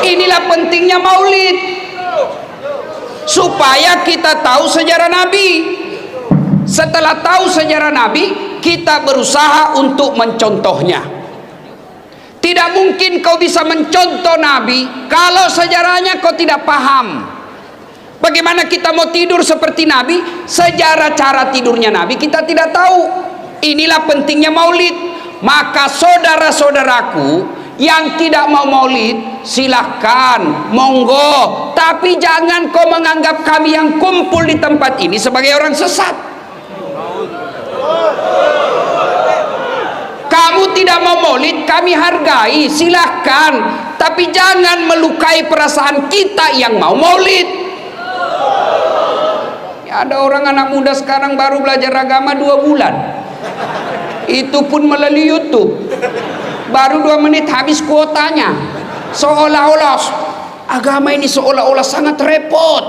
Inilah pentingnya maulid, supaya kita tahu sejarah Nabi. Setelah tahu sejarah Nabi, kita berusaha untuk mencontohnya. Tidak mungkin kau bisa mencontoh Nabi kalau sejarahnya kau tidak paham. Bagaimana kita mau tidur seperti Nabi, sejarah cara tidurnya Nabi kita tidak tahu. Inilah pentingnya maulid. Maka saudara-saudaraku yang tidak mau maulid, silahkan, monggo. Tapi jangan kau menganggap kami yang kumpul di tempat ini sebagai orang sesat. Kamu tidak mau maulid, kami hargai, silahkan. Tapi jangan melukai perasaan kita yang mau maulid. Ya, ada orang anak muda sekarang baru belajar agama 2 bulan. Itu pun melalui YouTube. Baru 2 menit habis kuotanya. Seolah-olah agama ini seolah-olah sangat repot.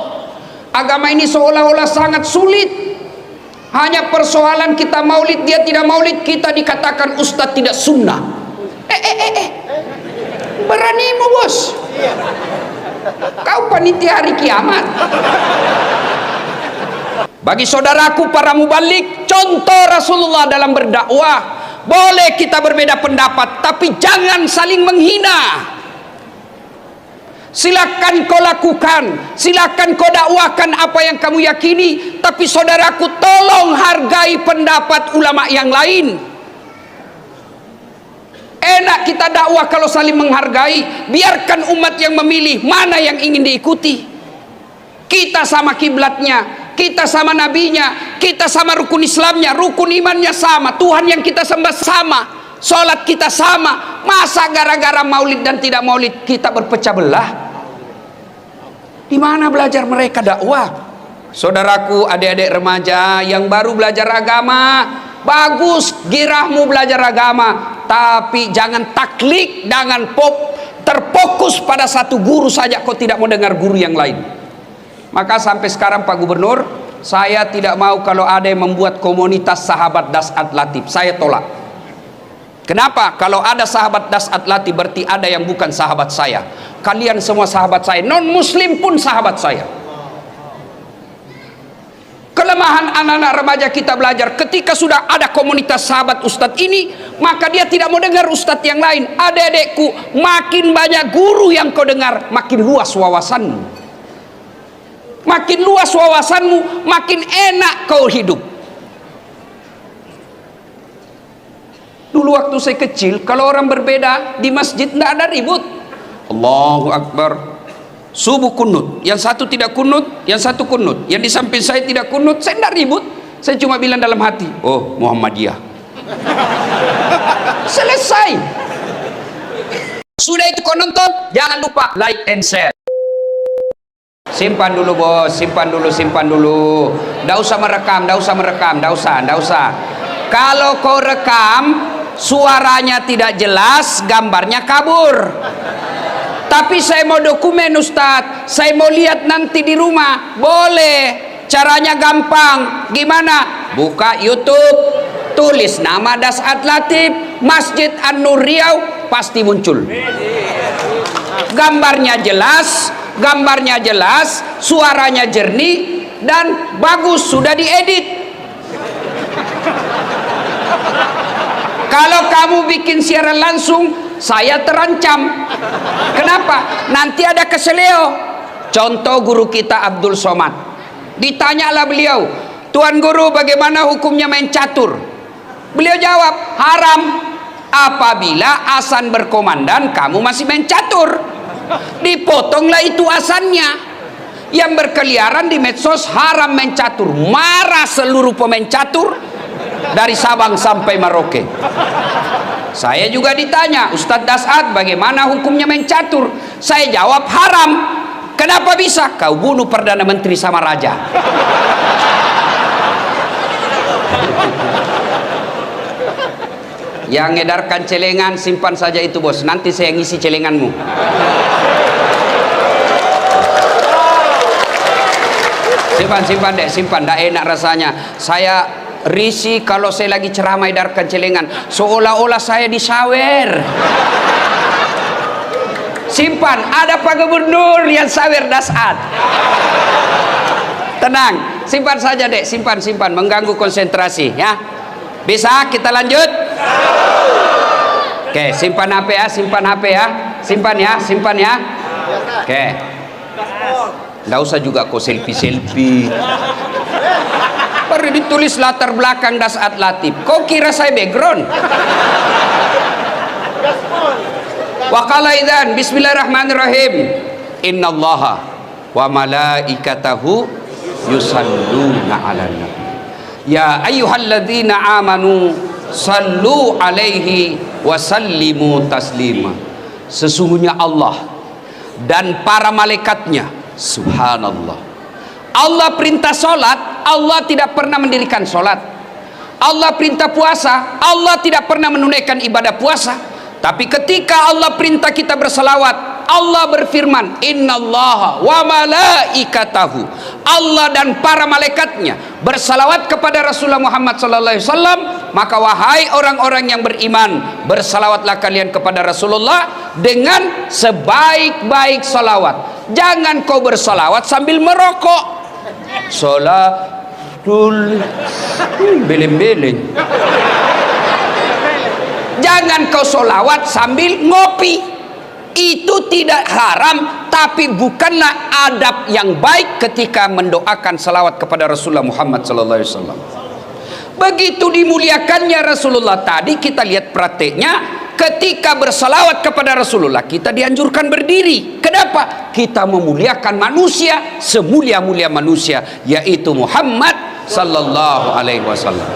Agama ini seolah-olah sangat sulit. Hanya persoalan kita maulid, dia tidak maulid, kita dikatakan ustadz tidak sunnah. Beranimu bos. Kau panitia hari kiamat. Bagi saudaraku para mubalik, contoh Rasulullah dalam berdakwah. Boleh kita berbeda pendapat, tapi jangan saling menghina. Silakan kau lakukan, silakan kau dakwakan apa yang kamu yakini, tapi saudaraku tolong hargai pendapat ulama yang lain. Enak kita dakwah kalau saling menghargai. Biarkan umat yang memilih mana yang ingin diikuti. Kita sama kiblatnya, kita sama nabinya, kita sama rukun Islamnya, rukun imannya sama, Tuhan yang kita sembah sama, sholat kita sama. Masa gara-gara maulid dan tidak maulid kita berpecah belah? Di mana belajar mereka dakwah? Saudaraku, adik-adik remaja yang baru belajar agama, bagus girahmu belajar agama, tapi jangan taklid, jangan terfokus pada satu guru saja, kau tidak mau dengar guru yang lain. Maka sampai sekarang Pak Gubernur, saya tidak mau kalau ada yang membuat komunitas sahabat Dasat Latif, saya tolak. Kenapa? Kalau ada sahabat Dasat Latif berarti ada yang bukan sahabat saya. Kalian semua sahabat saya, non muslim pun sahabat saya. Kelemahan anak-anak remaja kita belajar, ketika sudah ada komunitas sahabat ustadz ini, maka dia tidak mau dengar ustadz yang lain. Adik-adikku, makin banyak guru yang kau dengar, makin luas wawasanmu. Makin luas wawasanmu, makin enak kau hidup. Dulu waktu saya kecil, kalau orang berbeda di masjid tidak ada ribut. Allahu Akbar. Subuh kunut, yang satu tidak kunut, yang satu kunut, yang di samping saya tidak kunut, saya tidak ribut. Saya cuma bilang dalam hati, oh Muhammadiyah. Selesai. Sudah itu kau nonton, jangan lupa like and share. Simpan dulu bos, simpan dulu, simpan dulu. Nggak usah merekam, nggak usah merekam, nggak usah, nggak usah. Kalau kau rekam, suaranya tidak jelas, gambarnya kabur. Tapi saya mau dokumen Ustadz, saya mau lihat nanti di rumah. Boleh, caranya gampang. Gimana? Buka YouTube, tulis nama Dasat Latif, Masjid An-Nur Riau, pasti muncul. Gambarnya jelas, suaranya jernih dan bagus, sudah diedit. Kalau kamu bikin siaran langsung, saya terancam. Kenapa? Nanti ada keseleo. Contoh guru kita Abdul Somad. Ditanyalah beliau, Tuan Guru, bagaimana hukumnya main catur? Beliau jawab, haram. Apabila azan berkomandan, kamu masih main catur. Dipotonglah itu azannya. Yang berkeliaran di medsos haram main catur. Marah seluruh pemain catur dari Sabang sampai Merauke. Saya juga ditanya, Ustadz Dasat, bagaimana hukumnya main catur? Saya jawab haram. Kenapa bisa? Kau bunuh Perdana Menteri sama Raja. Yang ngedarkan celengan, simpan saja itu bos, nanti saya ngisi celenganmu. Simpan deh, simpan, tidak enak rasanya. Saya risih kalau saya lagi ceramah edarkan celengan, seolah-olah saya disawer. Simpan, ada Pak Gubernur yang sawer dasat. Tenang, simpan saja dek, simpan, mengganggu konsentrasi ya. Bisa kita lanjut? Oke, simpan HP ya, simpan ya. Oke. Nggak usah juga kok selfie. Baru ditulis latar belakang Dasat Latif. Kau kira saya background? Waqala idzan bismillahirrahmanirrahim. Innallaha wa malaikatahu yusalluna 'alan nabi. Ya ayyuhalladzina amanu sallu alaihi wa sallimu taslima. Sesungguhnya Allah dan para malaikatnya, subhanallah. Allah perintah solat, Allah tidak pernah mendirikan solat. Allah perintah puasa, Allah tidak pernah menunaikan ibadah puasa. Tapi ketika Allah perintah kita berselawat, Allah berfirman, innallaha wa malaikatahu. Allah dan para malaikatnya bersalawat kepada Rasulullah Muhammad sallallahu alaihi wasallam. Maka wahai orang-orang yang beriman, bersalawatlah kalian kepada Rasulullah dengan sebaik-baik salawat. Jangan kau bersalawat sambil merokok. Salatul beleng-beleng. Jangan kau solawat sambil ngopi. Itu tidak haram, tapi bukanlah adab yang baik ketika mendoakan salawat kepada Rasulullah Muhammad sallallahu alaihi wasallam. Begitu dimuliakannya Rasulullah tadi, kita lihat prakteknya. Ketika bersalawat kepada Rasulullah, kita dianjurkan berdiri. Kenapa? Kita memuliakan manusia semulia-mulia manusia, yaitu Muhammad sallallahu alaihi wasallam.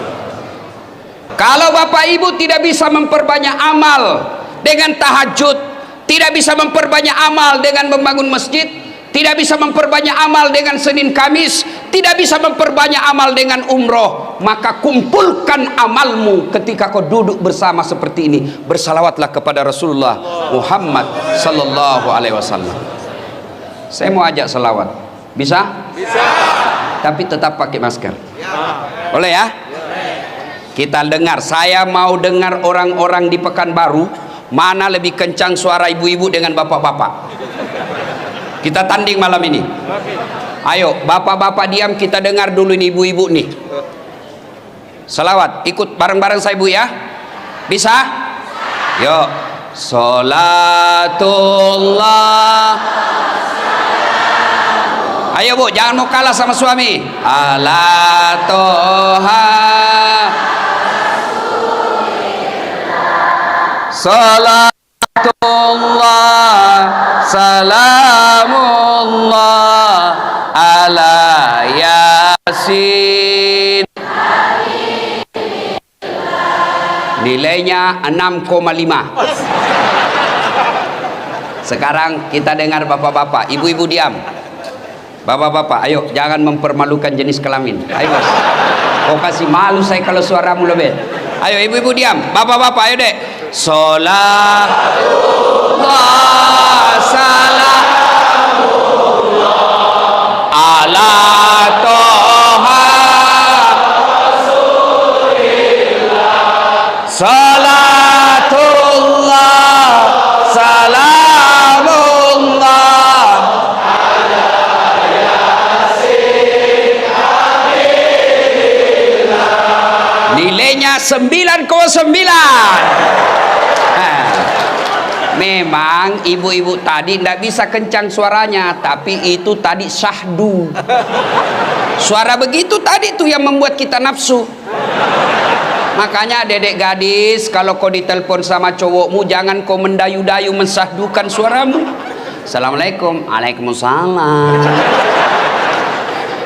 Kalau bapak ibu tidak bisa memperbanyak amal dengan tahajud, tidak bisa memperbanyak amal dengan membangun masjid, tidak bisa memperbanyak amal dengan Senin Kamis, tidak bisa memperbanyak amal dengan umroh, maka kumpulkan amalmu ketika kau duduk bersama seperti ini. Bersalawatlah kepada Rasulullah Muhammad sallallahu alaihi wasallam. Saya mau ajak salawat. Bisa? Bisa. Tapi tetap pakai masker. Boleh ya? Kita dengar, saya mau dengar orang-orang di Pekanbaru mana lebih kencang suara ibu-ibu dengan bapak-bapak. Kita tanding malam ini. Ayo, bapak-bapak diam, kita dengar dulu ini ibu-ibu nih. Salawat, ikut bareng-bareng saya Bu ya. Bisa? Yuk. Salatullah. Ayo Bu, jangan mau kalah sama suami. Ala toha. Salatullah, salamullah ala yasin. Nilainya 6,5. Sekarang kita dengar bapak-bapak, ibu-ibu diam. Bapak-bapak, ayo jangan mempermalukan jenis kelamin. Ayo Mas. Kau kasih malu saya kalau suaramu lebih. Ayo ibu-ibu diam. Bapak-bapak, ayo dek. Salatullah salamullah ala toha rasulillah. Salatullah salamullah ala yasin hamidillah. Nilainya 9,9. Memang ibu-ibu tadi tidak bisa kencang suaranya, tapi itu tadi syahdu. Suara begitu tadi tuh yang membuat kita nafsu. Makanya dedek gadis, kalau kau ditelepon sama cowokmu, jangan kau mendayu-dayu mensahdukan suaramu. Assalamualaikum. Waalaikumsalam.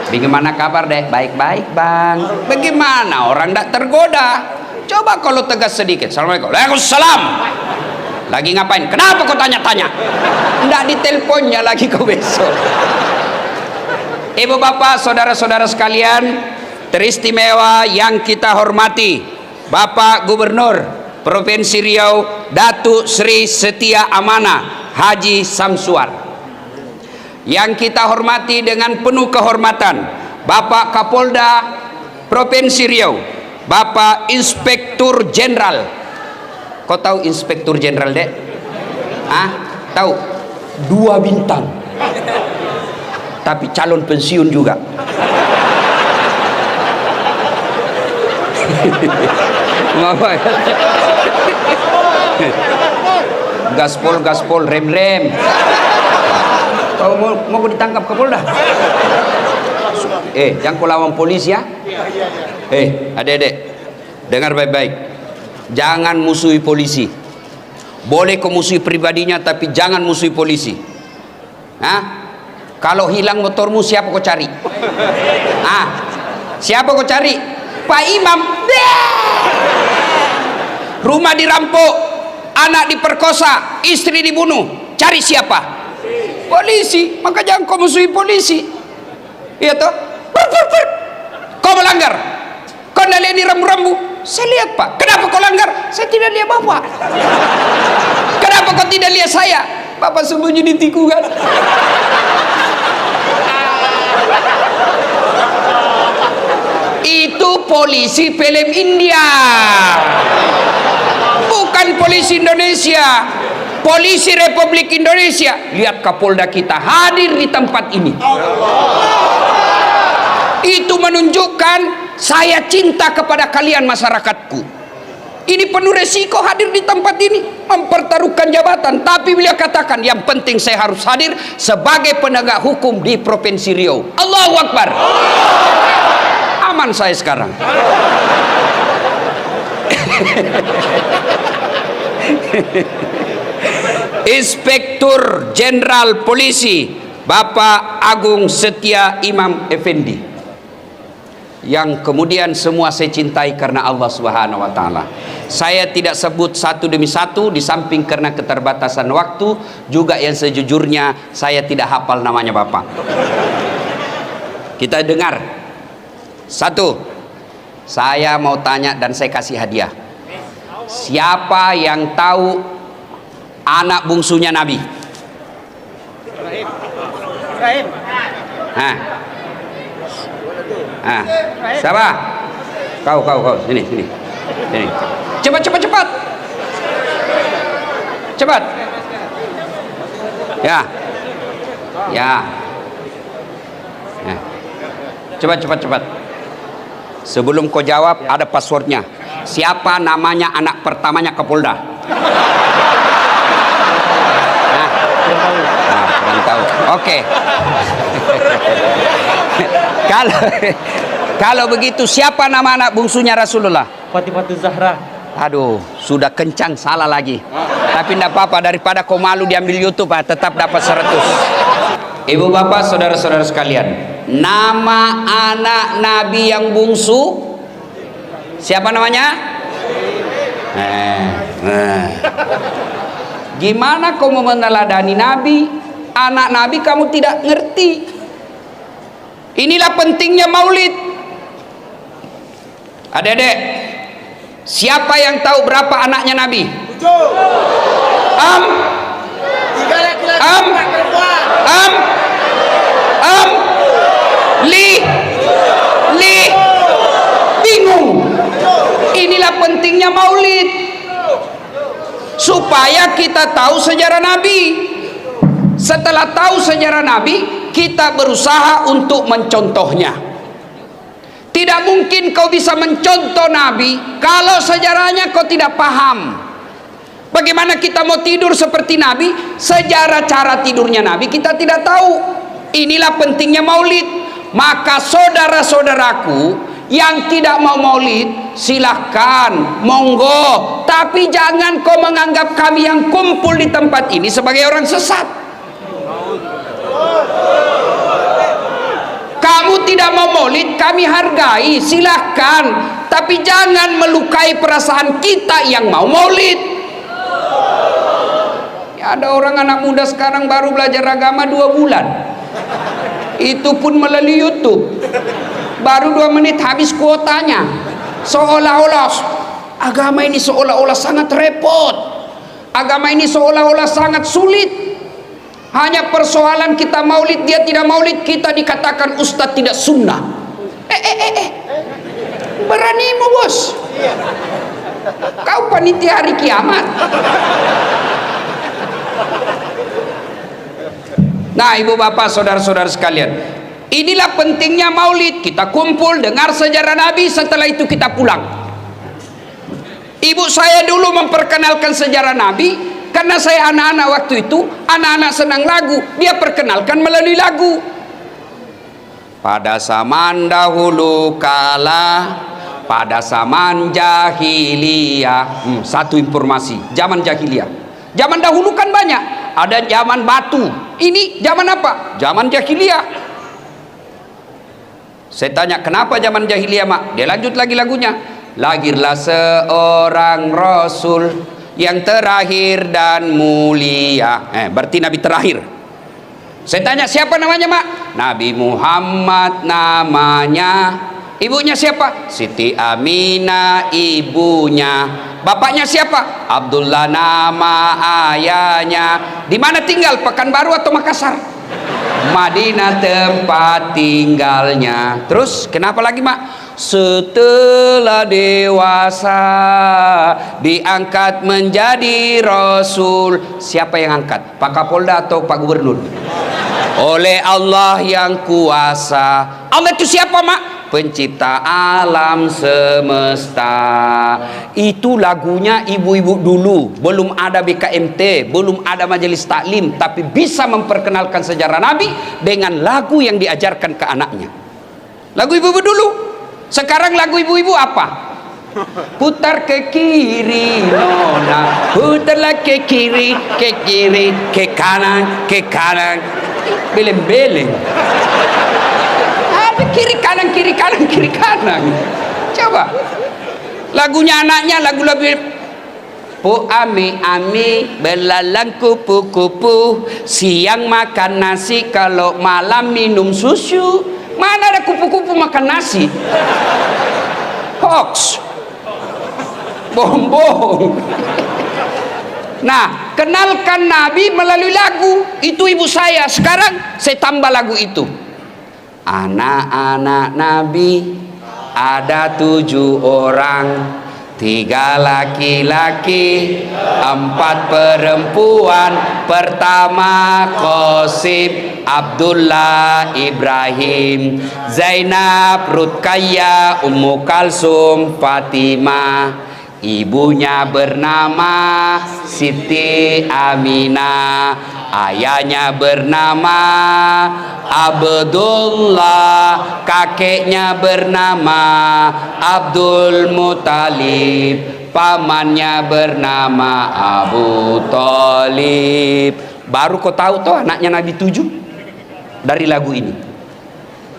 Bagaimana kabar dek? Baik-baik bang. Bagaimana orang tidak tergoda? Coba kalau tegas sedikit. Assalamualaikum. Waalaikumsalam. Lagi ngapain? Kenapa kau tanya-tanya? Nggak diteleponnya lagi kau besok. Ibu bapak, saudara-saudara sekalian teristimewa yang kita hormati, Bapak Gubernur Provinsi Riau Datuk Sri Setia Amanah Haji Samsuar. Yang kita hormati dengan penuh kehormatan, Bapak Kapolda Provinsi Riau, Bapak Inspektur Jenderal. Kau tahu Inspektur Jenderal dek? Ah, tahu? 2 bintang. Tapi calon pensiun juga. Ngapa ya? Gaspol, rem. Kau mau ditangkap Kapolda? Jangan kau lawan polisi ya. Adik-adik, dengar baik-baik. Jangan musuhi polisi. Boleh kau musuhi pribadinya, tapi jangan musuhi polisi. Kalau hilang motormu, siapa kau cari? Siapa kau cari? Pak Imam. Rumah dirampok, anak diperkosa, istri dibunuh. Cari siapa? Polisi. Maka jangan kau musuhi polisi. Iya toh? Kau melanggar. Kau tidak lihat di rambu-rambu? Saya lihat Pak. Kenapa kau langgar? Saya tidak lihat Bapak. Kenapa kau tidak lihat saya? Bapak sembunyi di tikungan. Itu polisi film India, bukan polisi Indonesia. Polisi Republik Indonesia. Lihat Kapolda kita hadir di tempat ini. Itu menunjukkan saya cinta kepada kalian masyarakatku. Ini penuh resiko hadir di tempat ini, mempertaruhkan jabatan. Tapi beliau katakan, yang penting saya harus hadir sebagai penegak hukum di Provinsi Riau. Allahu Akbar. Aman saya sekarang. Inspektur Jenderal Polisi Bapak Agung Setia Imam Effendi, yang kemudian semua saya cintai karena Allah Subhanahu wa taala. Saya tidak sebut satu demi satu, di samping karena keterbatasan waktu, juga yang sejujurnya saya tidak hafal namanya Bapak. Kita dengar. Satu, saya mau tanya dan saya kasih hadiah. Siapa yang tahu anak bungsunya Nabi? Ibrahim. Siapa? Kau. Sini. Cepat. Cepat. Ya. Cepat. Sebelum kau jawab, ada passwordnya. Siapa namanya anak pertamanya Kapolda? Kurang tahu. Oke. Kalau begitu, siapa nama anak bungsunya Rasulullah? Fatimah Zahra. Aduh, sudah kencang, salah lagi. Tapi tidak apa-apa, daripada kau malu diambil YouTube, tetap dapat 100. Ibu bapak, saudara-saudara sekalian, nama anak Nabi yang bungsu siapa namanya? Gimana kau mau meneladani Nabi, anak Nabi kamu tidak ngerti? Inilah pentingnya maulid. Adik-adik, siapa yang tahu berapa anaknya Nabi? 7. 3 laki-laki, 4 perempuan. Bingung. Inilah pentingnya maulid, supaya kita tahu sejarah Nabi. Setelah tahu sejarah Nabi, kita berusaha untuk mencontohnya. Tidak mungkin kau bisa mencontoh Nabi kalau sejarahnya kau tidak paham. Bagaimana kita mau tidur seperti Nabi, sejarah cara tidurnya Nabi kita tidak tahu. Inilah pentingnya maulid. Maka saudara-saudaraku yang tidak mau maulid, silahkan, monggo. Tapi jangan kau menganggap kami yang kumpul di tempat ini sebagai orang sesat. Kamu tidak mau maulid, kami hargai, silahkan. Tapi jangan melukai perasaan kita yang mau maulid. Ya, ada orang anak muda sekarang baru belajar agama 2 bulan. Itu pun melalui YouTube. Baru 2 menit habis kuotanya. Seolah-olah agama ini seolah-olah sangat repot. Agama ini seolah-olah sangat sulit. Hanya persoalan kita maulid, dia tidak maulid, kita dikatakan ustadz tidak sunnah. Beranimu bos. Kau panitia hari kiamat. Nah, ibu bapak, saudara-saudara sekalian, inilah pentingnya maulid. Kita kumpul, dengar sejarah Nabi, setelah itu kita pulang. Ibu saya dulu memperkenalkan sejarah Nabi, karena saya anak-anak waktu itu, anak-anak senang lagu, dia perkenalkan melalui lagu. Pada zaman dahulu kala, pada zaman jahiliyah. Satu informasi, zaman jahiliyah. Zaman dahulu kan banyak, ada zaman batu. Ini zaman apa? Zaman jahiliyah. Saya tanya, kenapa zaman jahiliyah, mak? Dia lanjut lagi lagunya. Lahirlah seorang rasul yang terakhir dan mulia. Berarti Nabi terakhir. Saya tanya, siapa namanya, mak? Nabi Muhammad namanya. Ibunya siapa? Siti Aminah ibunya. Bapaknya siapa? Abdullah nama ayahnya. Di mana tinggal? Pekanbaru atau Makassar? Madinah tempat tinggalnya. Terus kenapa lagi, mak? Setelah dewasa diangkat menjadi rasul. Siapa yang angkat? Pak Kapolda atau Pak Gubernur? Oleh Allah yang kuasa. Allah itu siapa, mak? Pencipta alam semesta. Itu lagunya ibu-ibu dulu. Belum ada BKMT, belum ada majelis taklim, tapi bisa memperkenalkan sejarah Nabi dengan lagu yang diajarkan ke anaknya. Lagu ibu-ibu dulu. Sekarang lagu ibu-ibu apa? Putar ke kiri nona, putarlah ke kiri, ke kanan, beleng-beleng. Ada kiri kanan, kiri kanan, kiri kanan. Coba lagunya anaknya, lagu Po ami belalang kupu-kupu, siang makan nasi, kalau malam minum susu. Mana ada kupu-kupu makan nasi? Hoax, bohong-bohong. Nah, kenalkan Nabi melalui lagu. Itu ibu saya. Sekarang saya tambah lagu itu. Anak-anak Nabi ada 7 orang, 3 laki-laki, 4 perempuan. Pertama Qasim, Abdullah, Ibrahim, Zainab, Ruqayyah, Ummu Kalsum, Fatimah. Ibunya bernama Siti Aminah, ayahnya bernama Abdullah, kakeknya bernama Abdul Muthalib, pamannya bernama Abu Thalib. Baru kau tahu toh anaknya Nabi 7 dari lagu ini.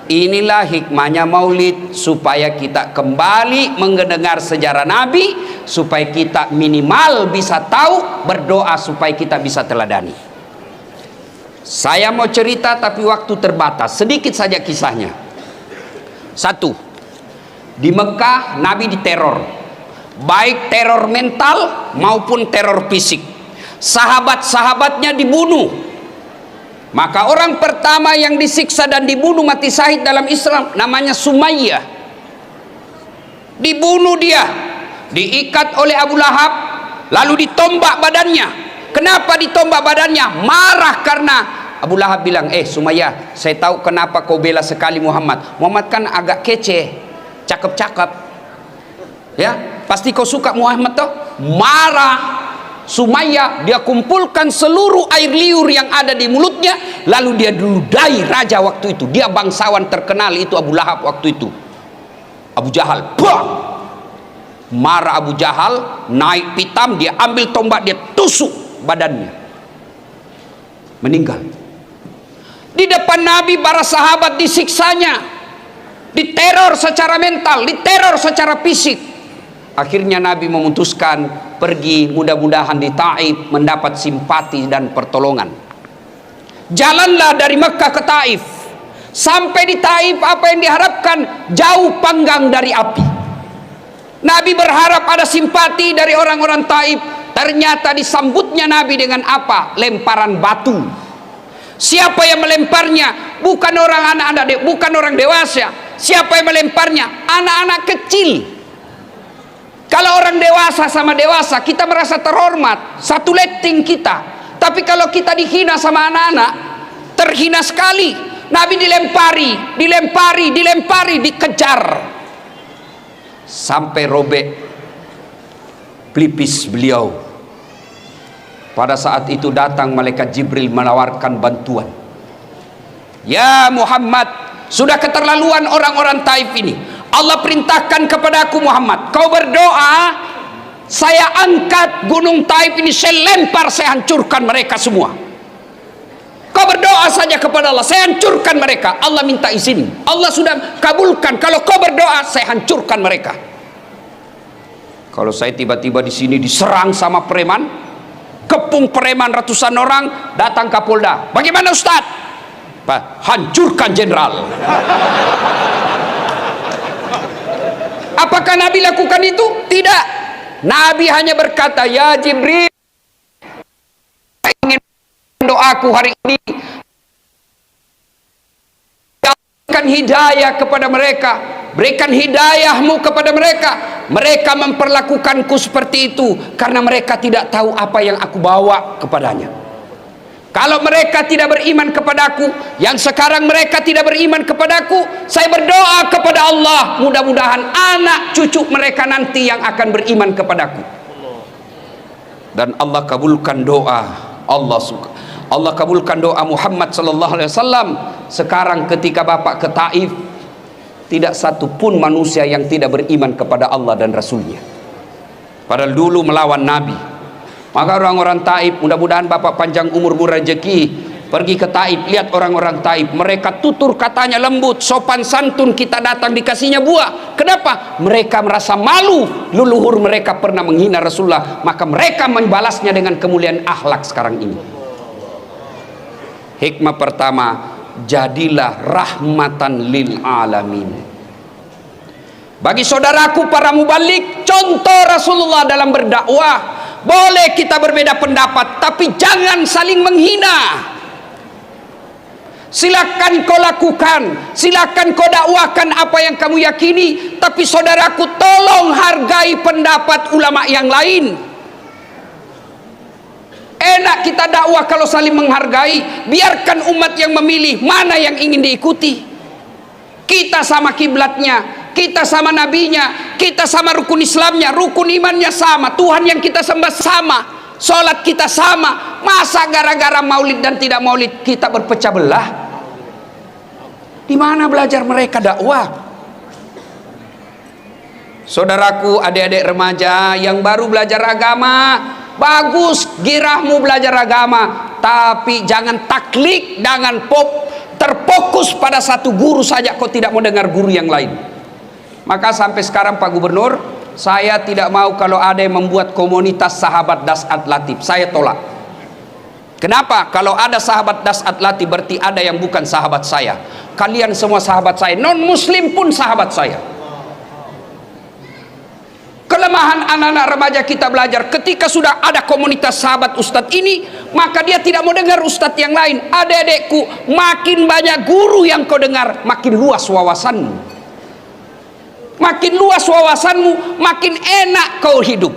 Inilah hikmahnya maulid, supaya kita kembali mendengar sejarah Nabi, supaya kita minimal bisa tahu, berdoa supaya kita bisa teladani. Saya mau cerita tapi waktu terbatas, sedikit saja kisahnya. 1. Di Mekah Nabi diteror, baik teror mental maupun teror fisik. Sahabat-sahabatnya dibunuh. Maka orang pertama yang disiksa dan dibunuh mati syahid dalam Islam namanya Sumayyah. Dibunuh dia, diikat oleh Abu Lahab, lalu ditombak badannya. Kenapa ditombak badannya? Marah karena Abu Lahab bilang, Sumayyah, saya tahu kenapa kau bela sekali Muhammad. Muhammad kan agak kece, cakep-cakep, ya pasti kau suka Muhammad toh. Marah Sumayyah, dia kumpulkan seluruh air liur yang ada di mulutnya, lalu dia diludai raja waktu itu. Dia bangsawan terkenal itu Abu Lahab waktu itu. Abu Jahal, bang! Marah Abu Jahal, naik pitam, dia ambil tombak, dia tusuk badannya, meninggal. Di depan Nabi para sahabat disiksanya, diteror secara mental, diteror secara fisik. Akhirnya Nabi memutuskan pergi, mudah-mudahan di Taif mendapat simpati dan pertolongan. Jalanlah dari Mekah ke Taif. Sampai di Taif apa yang diharapkan? Jauh panggang dari api. Nabi berharap ada simpati dari orang-orang Taif. Ternyata disambutnya Nabi dengan apa? Lemparan batu. Siapa yang melemparnya? Bukan orang anak-anak, bukan orang dewasa. Siapa yang melemparnya? Anak-anak kecil. Kalau orang dewasa sama dewasa, kita merasa terhormat, satu letting kita. Tapi kalau kita dihina sama anak-anak, terhina sekali. Nabi dilempari, dikejar sampai robek pelipis beliau. Pada saat itu datang malaikat Jibril menawarkan bantuan. Ya Muhammad, sudah keterlaluan orang-orang Taif ini. Allah perintahkan kepadaku Muhammad, kau berdoa, saya angkat gunung Taif ini, saya lempar, saya hancurkan mereka semua. Kau berdoa saja kepada Allah, saya hancurkan mereka. Allah minta izin, Allah sudah kabulkan. Kalau kau berdoa, saya hancurkan mereka. Kalau saya tiba-tiba di sini diserang sama preman, kepung preman ratusan orang, datang Kapolda, bagaimana Ustaz? Hancurkan jenderal. Apakah Nabi lakukan itu? Tidak. Nabi hanya berkata, ya Jibril, ingin doaku hari ini, berikan hidayah kepada mereka, berikan hidayahmu kepada mereka. Mereka memperlakukanku seperti itu karena mereka tidak tahu apa yang aku bawa kepadanya. Kalau mereka tidak beriman kepadaku, yang sekarang mereka tidak beriman kepadaku, saya berdoa kepada Allah, mudah-mudahan anak cucu mereka nanti yang akan beriman kepadaku. Dan Allah kabulkan doa. Allah kabulkan doa Muhammad sallallahu alaihi wasallam. Sekarang ketika Bapak ke Taif, tidak satu pun manusia yang tidak beriman kepada Allah dan Rasulnya. Padahal dulu melawan Nabi. Maka orang-orang Taif, mudah-mudahan Bapak panjang umur rezeki, pergi ke Taif, lihat orang-orang Taif, mereka tutur katanya lembut, sopan santun, kita datang dikasihnya buah. Kenapa? Mereka merasa malu, leluhur mereka pernah menghina Rasulullah, maka mereka membalasnya dengan kemuliaan akhlak sekarang ini. Hikmah pertama, jadilah rahmatan lil alamin. Bagi saudaraku para mubalik, contoh Rasulullah dalam berdakwah. Boleh kita berbeda pendapat, tapi jangan saling menghina. Silakan kau lakukan, silakan kau dakwakan apa yang kamu yakini, tapi saudaraku tolong hargai pendapat ulama yang lain. Enak kita dakwah kalau saling menghargai. Biarkan umat yang memilih mana yang ingin diikuti. Kita sama kiblatnya, kita sama nabinya, kita sama rukun Islamnya, rukun imannya sama, Tuhan yang kita sembah sama, sholat kita sama. Masa gara-gara maulid dan tidak maulid kita berpecah belah? Di mana belajar mereka dakwah? Saudaraku, adik-adik remaja yang baru belajar agama, bagus girahmu belajar agama, tapi jangan taklid, jangan terfokus pada satu guru saja, kau tidak mau dengar guru yang lain. Maka sampai sekarang Pak Gubernur, saya tidak mau kalau ada yang membuat komunitas sahabat Dasat Latif, saya tolak. Kenapa? Kalau ada sahabat Dasat Latif berarti ada yang bukan sahabat saya. Kalian semua sahabat saya, non muslim pun sahabat saya. Kelemahan anak-anak remaja kita belajar, ketika sudah ada komunitas sahabat ustadz ini, maka dia tidak mau dengar ustadz yang lain. Adik-adikku, makin banyak guru yang kau dengar, makin luas wawasanmu. Makin luas wawasanmu, makin enak kau hidup.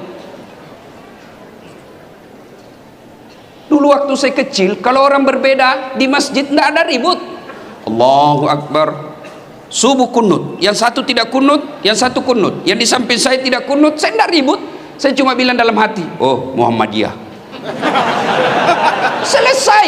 Dulu waktu saya kecil, kalau orang berbeda di masjid tidak ada ribut. Allahu Akbar. Subuh kunut, yang satu tidak kunut, yang satu kunut, yang di samping saya tidak kunut, saya tidak ribut. Saya cuma bilang dalam hati, oh Muhammadiyah. Selesai.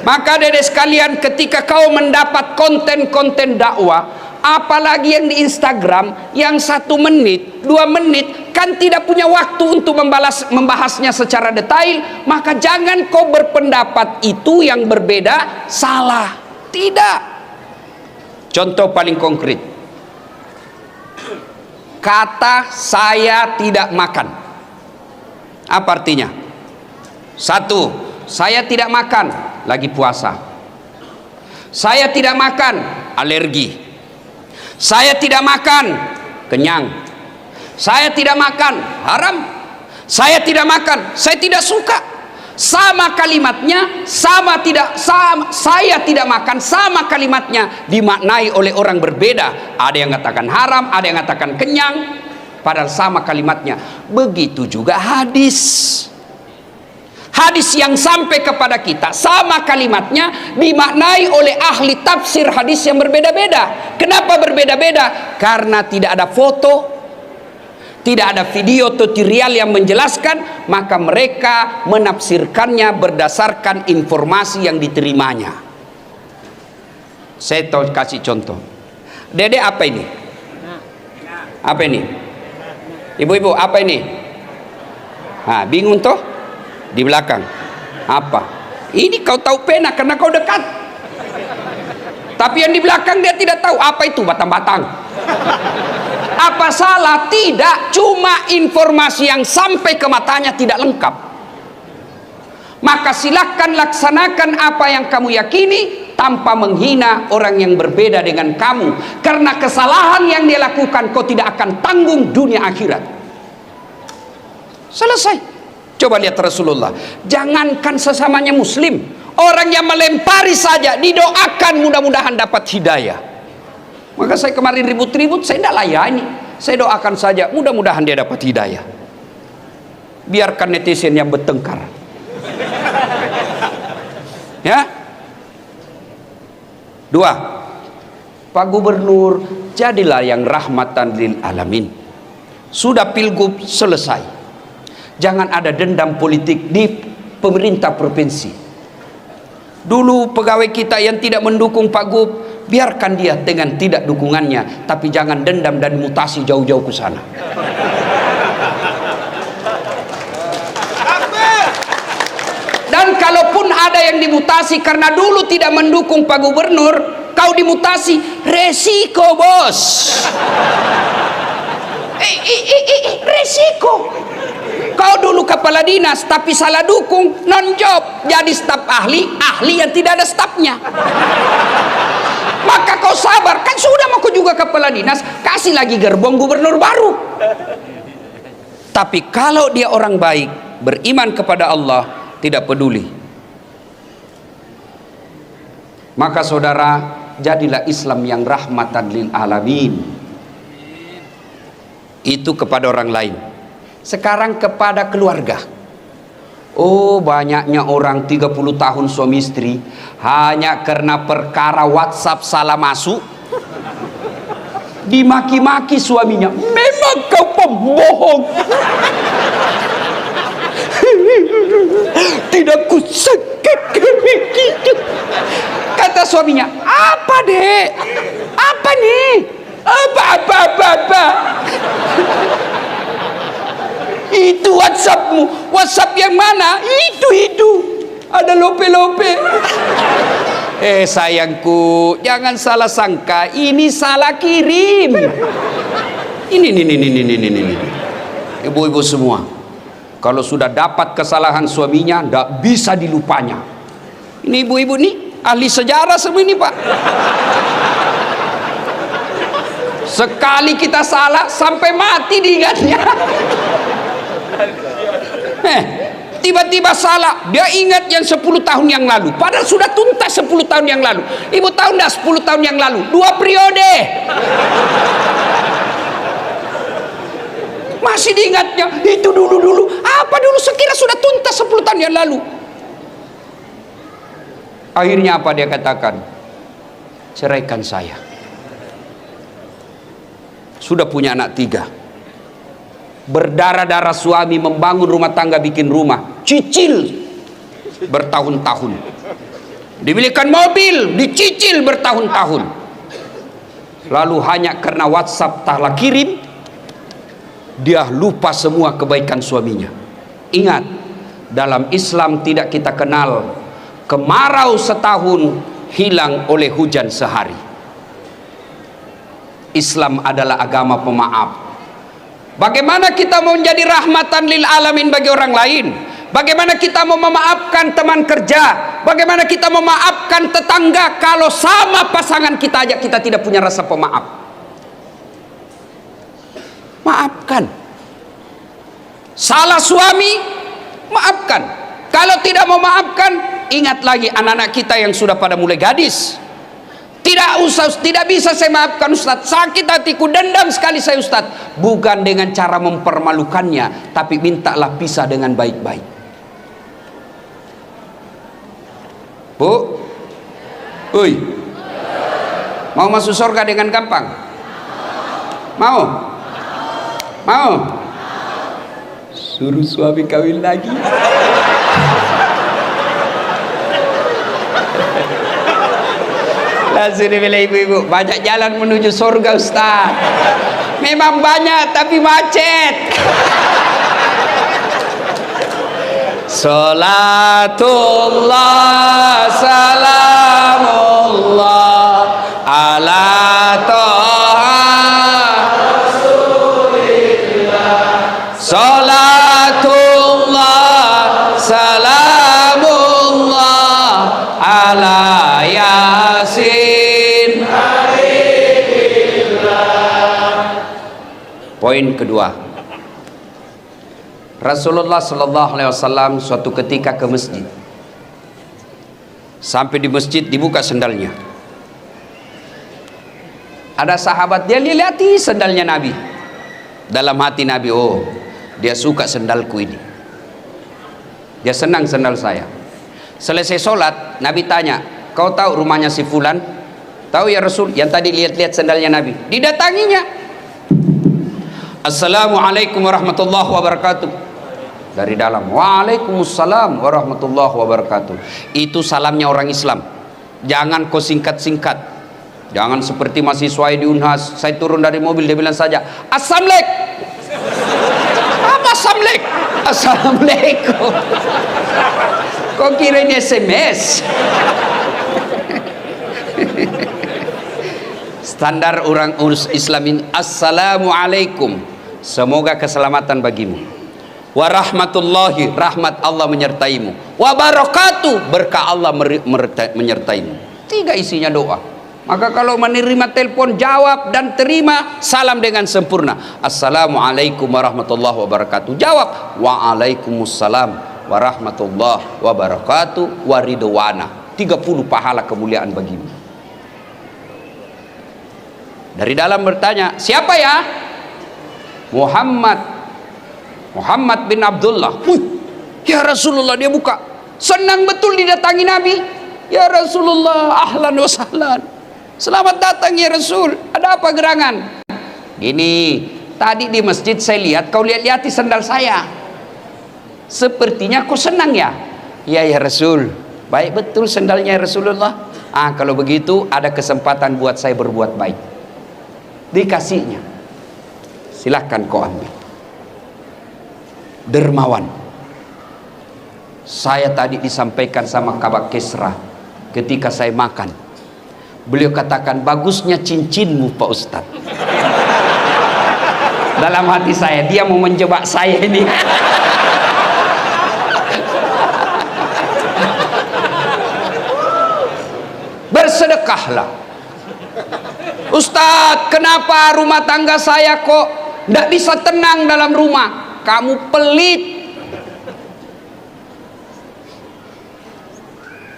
Maka dedek sekalian, ketika kau mendapat konten-konten dakwah, apalagi yang di Instagram, yang 1 menit, 2 menit, kan tidak punya waktu untuk membahasnya secara detail, maka jangan kau berpendapat itu yang berbeda salah. Tidak. Contoh paling konkret, kata saya tidak makan, apa artinya? 1, saya tidak makan lagi puasa. Saya tidak makan alergi. Saya tidak makan kenyang. Saya tidak makan haram. Saya tidak makan, saya tidak suka. Sama kalimatnya, saya tidak makan, sama kalimatnya dimaknai oleh orang berbeda. Ada yang katakan haram, ada yang katakan kenyang, padahal sama kalimatnya. Begitu juga hadis. hadis yang sampai kepada kita sama kalimatnya dimaknai oleh ahli tafsir hadis yang berbeda-beda. Kenapa berbeda-beda? Karena tidak ada foto, tidak ada video tutorial yang menjelaskan, maka mereka menafsirkannya berdasarkan informasi yang diterimanya. Saya tahu, kasih contoh. Dede, apa ini? Apa ini? Ibu-ibu, apa ini? Bingung toh? Di belakang. Apa? Ini kau tahu pena karena kau dekat. Tapi yang di belakang dia tidak tahu apa itu batang-batang. Apa salah? Tidak, cuma informasi yang sampai ke matanya tidak lengkap. Maka silakan laksanakan apa yang kamu yakini tanpa menghina orang yang berbeda dengan kamu, karena kesalahan yang dia lakukan kau tidak akan tanggung dunia akhirat. Selesai. Coba lihat Rasulullah, jangankan sesamanya muslim, orang yang melempari saja didoakan mudah-mudahan dapat hidayah. Maka saya kemarin ribut-ribut, saya tidak layani, saya doakan saja mudah-mudahan dia dapat hidayah. Biarkan netizen yang bertengkar. Ya. 2. Pak Gubernur, jadilah yang rahmatan lil alamin. Sudah pilgub selesai. Jangan ada dendam politik di pemerintah provinsi. Dulu pegawai kita yang tidak mendukung Pak Gub, biarkan dia dengan tidak dukungannya, tapi jangan dendam dan mutasi jauh-jauh ke sana. Dan kalaupun ada yang dimutasi karena dulu tidak mendukung Pak Gubernur, kau dimutasi, resiko bos. Resiko. Kau dulu kepala dinas tapi salah dukung, non job, jadi staf ahli yang tidak ada stafnya. Maka kau sabar, kan sudah mau juga kepala dinas, kasih lagi gerbong gubernur baru. Tapi kalau dia orang baik, beriman kepada Allah, tidak peduli, maka saudara, jadilah Islam yang rahmatan lil alamin. Itu kepada orang lain. Sekarang kepada keluarga. Oh, banyaknya orang 30 tahun suami istri hanya karena perkara WhatsApp salah masuk dimaki-maki suaminya. Memang kau pembohong. Tidak kusangka begitu. Kata suaminya, apa dek? Apa nih? Apa? Itu WhatsAppmu. WhatsApp yang mana? Itu ada lope-lope. Sayangku, jangan salah sangka, ini salah kirim. Ini. Ibu-ibu semua, kalau sudah dapat kesalahan suaminya, tidak bisa dilupanya. Ini ibu-ibu nih ahli sejarah semua ini, Pak. Sekali kita salah sampai mati diingatnya. Tiba-tiba salah, dia ingat yang 10 tahun yang lalu, padahal sudah tuntas 10 tahun yang lalu. Ibu tahu enggak 10 tahun yang lalu 2 periode masih diingatnya. Itu dulu apa dulu, sekira sudah tuntas 10 tahun yang lalu. Akhirnya apa dia katakan? Ceraikan saya. Sudah punya anak 3, berdarah-darah suami membangun rumah tangga, bikin rumah, cicil bertahun-tahun, dibelikan mobil, dicicil bertahun-tahun, lalu hanya karena WhatsApp tak kirim, dia lupa semua kebaikan suaminya. Ingat, dalam Islam tidak kita kenal kemarau setahun hilang oleh hujan sehari. Islam adalah agama pemaaf. Bagaimana kita mau menjadi rahmatan lil alamin bagi orang lain? Bagaimana kita mau memaafkan teman kerja? Bagaimana kita memaafkan tetangga kalau sama pasangan kita aja kita tidak punya rasa pemaaf? Maafkan. Salah suami, maafkan. Kalau tidak mau maafkan, ingat lagi anak-anak kita yang sudah pada mulai gadis. Tidak bisa saya maafkan Ustaz, sakit hatiku, dendam sekali saya Ustaz. Bukan dengan cara mempermalukannya, tapi mintalah pisah dengan baik-baik. Bu, Uy, mau masuk surga dengan gampang? Mau? Mau? Suruh suami kawin lagi. Langsung dibeli ibu-ibu, banyak jalan menuju surga Ustaz. Memang banyak tapi macet. Salatullah salamullah ala toha Rasulillah. Salatullah salamullah ala yasin. Poin kedua, Rasulullah Sallallahu Alaihi Wasallam suatu ketika ke masjid. Sampai di masjid dibuka sendalnya. Ada sahabat, dia lihati sendalnya Nabi. Dalam hati Nabi, oh dia suka sendalku ini, dia senang sendal saya. Selesai sholat, Nabi tanya, kau tahu rumahnya si Fulan? Tahu ya Rasul, yang tadi lihat-lihat sendalnya Nabi. Didatanginya, Assalamualaikum warahmatullahi wabarakatuh. Dari dalam, Waalaikumsalam warahmatullahi wabarakatuh. Itu salamnya orang Islam. Jangan kau singkat-singkat. Jangan seperti mahasiswa di Unhas, saya turun dari mobil dia bilang saja Assalamualaikum. Apa Assalamualaikum? Assalamualaikum. Kau kira ini SMS? Standar orang Islam ini, Assalamualaikum, semoga keselamatan bagimu. Warahmatullahi, rahmat Allah menyertaimu. Wabarakatuh, berkah Allah menyertaimu. 3 isinya doa. Maka kalau menerima telepon, jawab dan terima salam dengan sempurna. Assalamualaikum warahmatullahi wabarakatuh. Jawab, Waalaikumsalam warahmatullahi wabarakatuh waridwana. 30 pahala kemuliaan bagimu. Dari dalam bertanya, siapa ya? Muhammad bin Abdullah. Ya Rasulullah, dia buka. Senang betul didatangi Nabi. Ya Rasulullah, ahlan wa sahlan. Selamat datang ya Rasul. Ada apa gerangan? Gini, tadi di masjid saya lihat kau lihat-lihati sandal saya. Sepertinya kau senang ya? Ya ya Rasul. Baik betul sandalnya ya Rasulullah. Kalau begitu ada kesempatan buat saya berbuat baik. Dikasihnya, silahkan kau ambil. Dermawan. Saya tadi disampaikan sama Kabak Kesra ketika saya makan. Beliau katakan, bagusnya cincinmu Pak Ustadz. Dalam hati saya, dia mau menjebak saya ini. Bersedekahlah. Ustadz, kenapa rumah tangga saya kok tidak bisa tenang dalam rumah? Kamu pelit.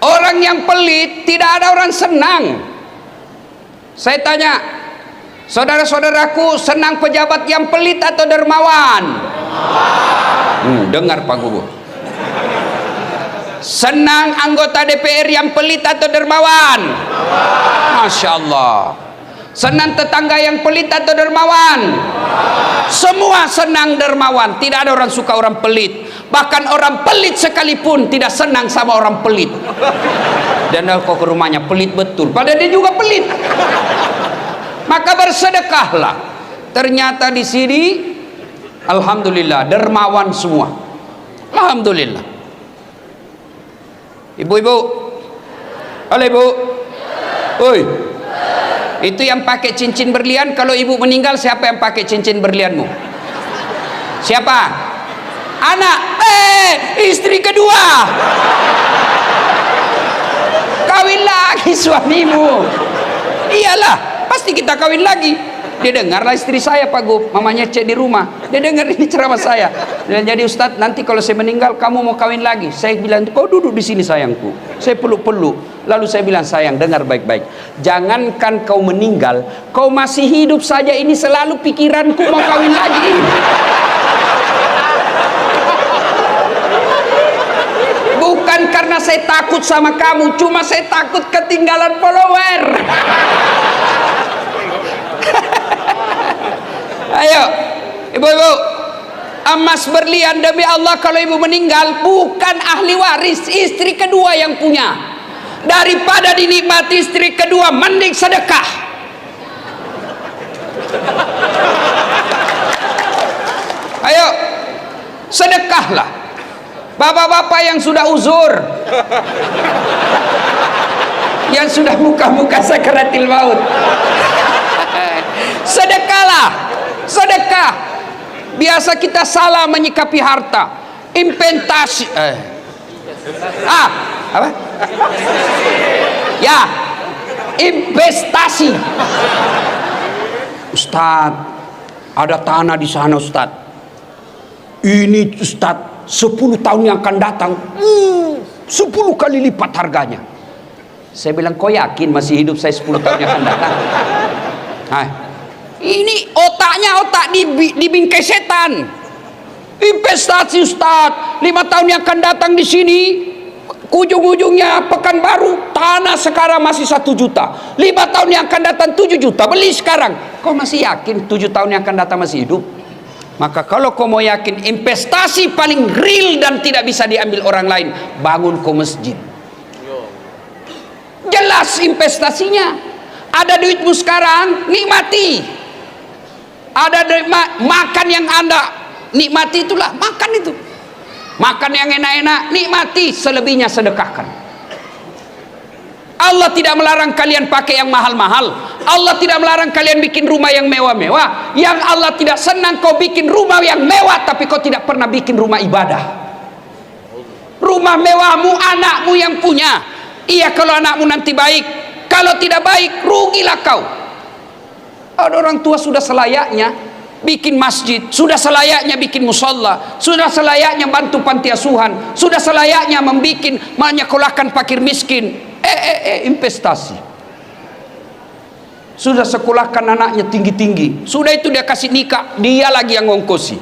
Orang yang pelit tidak ada orang senang. Saya tanya, saudara-saudaraku, senang pejabat yang pelit atau dermawan? Dengar Pak Gubernur. Senang anggota DPR yang pelit atau dermawan? Masya Allah. Senang tetangga yang pelit atau dermawan? Semua senang dermawan. Tidak ada orang suka orang pelit. Bahkan orang pelit sekalipun tidak senang sama orang pelit. Dan kau ke rumahnya pelit betul, padahal dia juga pelit. Maka bersedekahlah. Ternyata di sini alhamdulillah dermawan semua. Alhamdulillah. Ibu-ibu, halo ibu. Oi. Itu yang pakai cincin berlian, kalau ibu meninggal siapa yang pakai cincin berlianmu? Siapa? Anak. Istri kedua. Kawin lagi suamimu. Iyalah, pasti kita kawin lagi. Dia dengarlah istri saya Pak Gub, mamanya cek di rumah. Dia dengar ini ceramah saya. Dan jadi Ustadz, nanti kalau saya meninggal kamu mau kawin lagi? Saya bilang, kau duduk di sini sayangku. Saya peluk-peluk. Lalu saya bilang, sayang dengar baik-baik. Jangankan kau meninggal, kau masih hidup saja ini selalu pikiranku mau kawin lagi. Bukan karena karena saya takut sama kamu, cuma saya takut ketinggalan follower. Ayo, ibu-ibu, emas berlian, demi Allah kalau ibu meninggal bukan ahli waris, istri kedua yang punya. Daripada dinikmati istri kedua, mending sedekah. Ayo, sedekahlah. Bapak-bapak yang sudah uzur, yang sudah muka-muka sakaratil maut, sedekahlah. Sedekah. Biasa kita salah menyikapi harta. Investasi. Apa? Ya, investasi. Ustadz, ada tanah di sana Ustadz. Ini Ustadz 10 tahun yang akan datang 10 kali lipat harganya. Saya bilang, kau yakin masih hidup saya 10 tahun yang akan datang? Ini otaknya otak dibingkai setan. Investasi Ustadz, 5 tahun yang akan datang di sini, ujung-ujungnya Pekanbaru, tanah sekarang masih 1 juta. 5 tahun yang akan datang 7 juta. Beli sekarang. Kau masih yakin 7 tahun yang akan datang masih hidup? Maka kalau kau mau yakin investasi paling real dan tidak bisa diambil orang lain, bangun kau masjid. Jelas investasinya. Ada duitmu sekarang, nikmati. Ada makan yang Anda nikmati, itulah makan itu. Makan yang enak-enak, nikmati, selebihnya sedekahkan. Allah tidak melarang kalian pakai yang mahal-mahal. Allah tidak melarang kalian bikin rumah yang mewah-mewah. Yang Allah tidak senang kau bikin rumah yang mewah tapi kau tidak pernah bikin rumah ibadah. Rumah mewahmu anakmu yang punya. Iya kalau anakmu nanti baik. Kalau tidak baik, rugilah kau. Ada orang tua sudah selayaknya bikin masjid, sudah selayaknya bikin musalla, sudah selayaknya bantu panti asuhan, sudah selayaknya menyekolahkan fakir miskin. Investasi. Sudah sekolahkan anaknya tinggi-tinggi, sudah itu dia kasih nikah, dia lagi yang ngongkosi.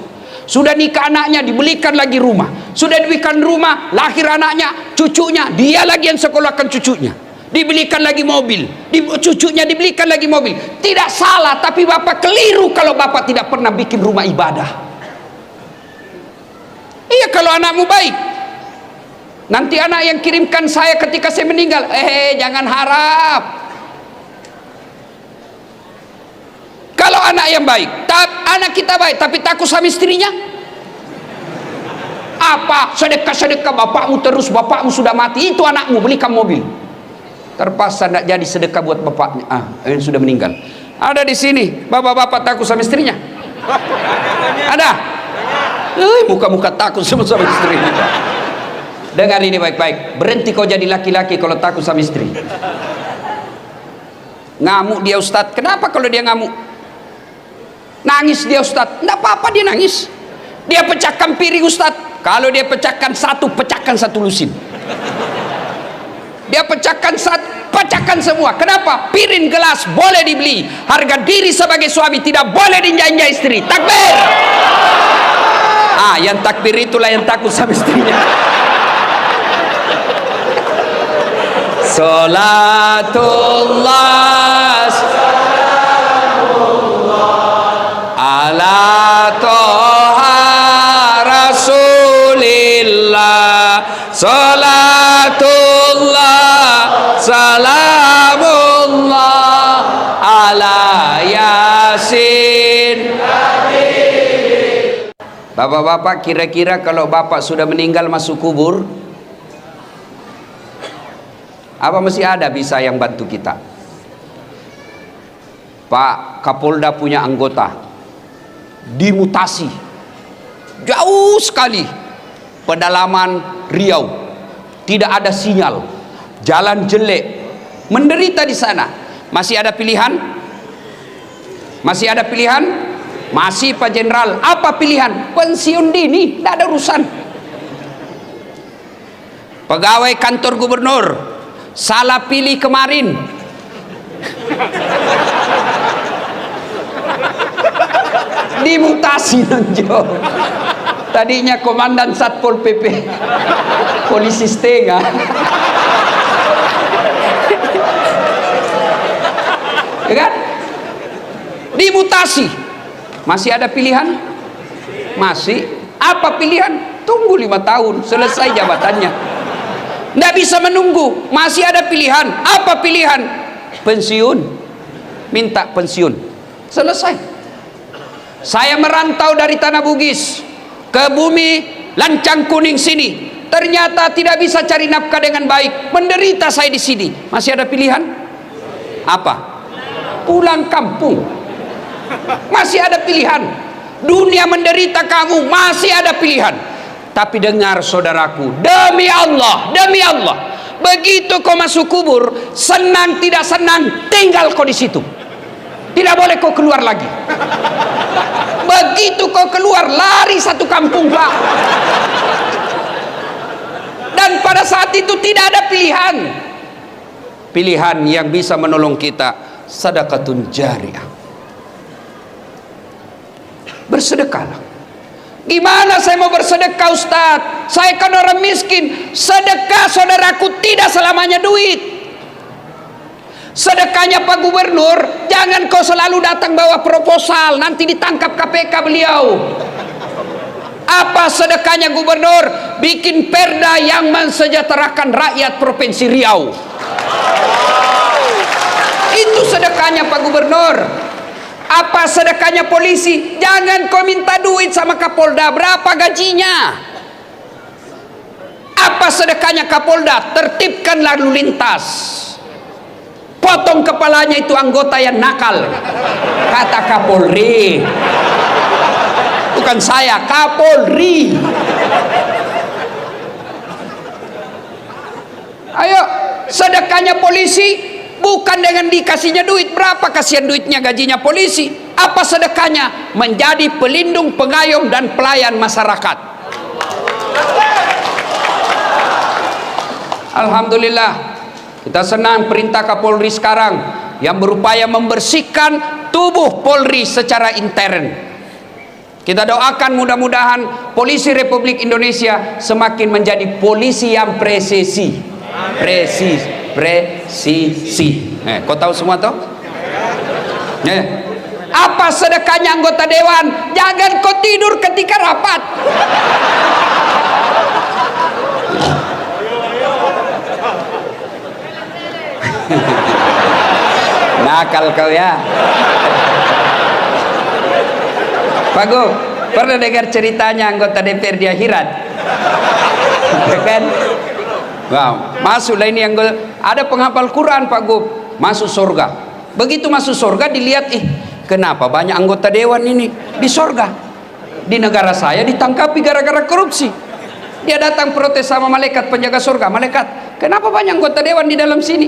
Sudah nikah anaknya, dibelikan lagi rumah. Sudah dibelikan rumah, lahir anaknya, cucunya, dia lagi yang sekolahkan cucunya. Dibelikan lagi mobil, cucunya dibelikan lagi mobil. Tidak salah, tapi bapak keliru kalau bapak tidak pernah bikin rumah ibadah. Iya kalau anakmu baik. Nanti anak yang kirimkan saya ketika saya meninggal, jangan harap. Kalau anak yang baik, anak kita baik tapi takut sama istrinya, apa sedekah bapakmu terus, bapakmu sudah mati, itu anakmu belikan mobil. Terpaksa tidak jadi sedekah buat bapaknya, yang sudah meninggal. Ada di sini bapak-bapak takut sama istrinya? Ada? Muka-muka takut sama istrinya. Dengar ini baik-baik, berhenti kau jadi laki-laki kalau takut sama istri. Ngamuk dia Ustadz, kenapa kalau dia ngamuk? Nangis dia Ustadz, tidak apa-apa dia nangis. Dia pecahkan piring Ustadz, kalau dia pecahkan satu lusin. Dia pecahkan semua. Kenapa? Piring gelas boleh dibeli, harga diri sebagai suami tidak boleh diinjak-injak istri. Takbir. Yang takbir itulah yang takut sama istrinya. Salatullah ala toha rasulillah. Salatullah salamullah ala yasin. Bapak-bapak, kira-kira kalau bapak sudah meninggal masuk kubur, apa masih ada bisa yang bantu kita? Pak Kapolda punya anggota dimutasi jauh sekali, pedalaman Riau, tidak ada sinyal, jalan jelek, menderita di sana. Masih ada pilihan? Masih ada pilihan? Masih Pak Jenderal. Apa pilihan? Pensiun dini, tidak ada urusan. Pegawai kantor gubernur salah pilih kemarin, dimutasi nonjol. Tadinya komandan Satpol PP, polisi setengah. Ya kan? Dimutasi. Masih ada pilihan? Masih. Apa pilihan? Tunggu 5 tahun, selesai jabatannya. Nggak bisa menunggu. Masih ada pilihan. Apa pilihan? Pensiun. Minta pensiun. Selesai. Saya merantau dari Tanah Bugis ke bumi Lancang Kuning sini. Ternyata tidak bisa cari nafkah dengan baik. Menderita saya di sini. Masih ada pilihan? Apa? Pulang kampung. Masih ada pilihan. Dunia menderita, kamu masih ada pilihan. Tapi dengar saudaraku, demi Allah, begitu kau masuk kubur, senang tidak senang, tinggal kau di situ. Tidak boleh kau keluar lagi. Begitu kau keluar, lari satu kampung, Pak. Dan pada saat itu tidak ada pilihan. Pilihan yang bisa menolong kita, sedekatun jariyah. Bersedekahlah. Gimana saya mau bersedekah, Ustaz? Saya kan orang miskin. Sedekah, saudaraku, tidak selamanya duit. Sedekahnya Pak Gubernur, jangan kau selalu datang bawa proposal, nanti ditangkap KPK beliau. Apa sedekahnya Gubernur? Bikin perda yang mensejahterakan rakyat Provinsi Riau. Itu sedekahnya Pak Gubernur. Apa sedekahnya polisi? Jangan kau minta duit sama Kapolda. Berapa gajinya? Apa sedekahnya Kapolda? Tertibkan lalu lintas. Potong kepalanya itu anggota yang nakal. Kata Kapolri. Bukan saya, Kapolri. Ayo, sedekahnya polisi bukan dengan dikasihnya duit. Berapa kasihan duitnya gajinya polisi? Apa sedekahnya? Menjadi pelindung, pengayom dan pelayan masyarakat. Alhamdulillah, kita senang perintah Kapolri sekarang yang berupaya membersihkan tubuh Polri secara intern. Kita doakan mudah-mudahan polisi Republik Indonesia semakin menjadi polisi yang presisi. Presisi. Kau tahu semua toh? Apa sedekahnya anggota dewan? Jangan kau tidur ketika rapat. Nakal kau ya. Pak Gu, pernah dengar ceritanya anggota DPR di akhirat? Kan? Wow, masuklah ini yang ada penghafal Quran Pak Gu, masuk surga. Begitu masuk surga dilihat, kenapa banyak anggota dewan ini di surga? Di negara saya ditangkapi gara-gara korupsi. Dia datang protes sama malaikat penjaga surga. Malaikat, kenapa banyak anggota dewan di dalam sini?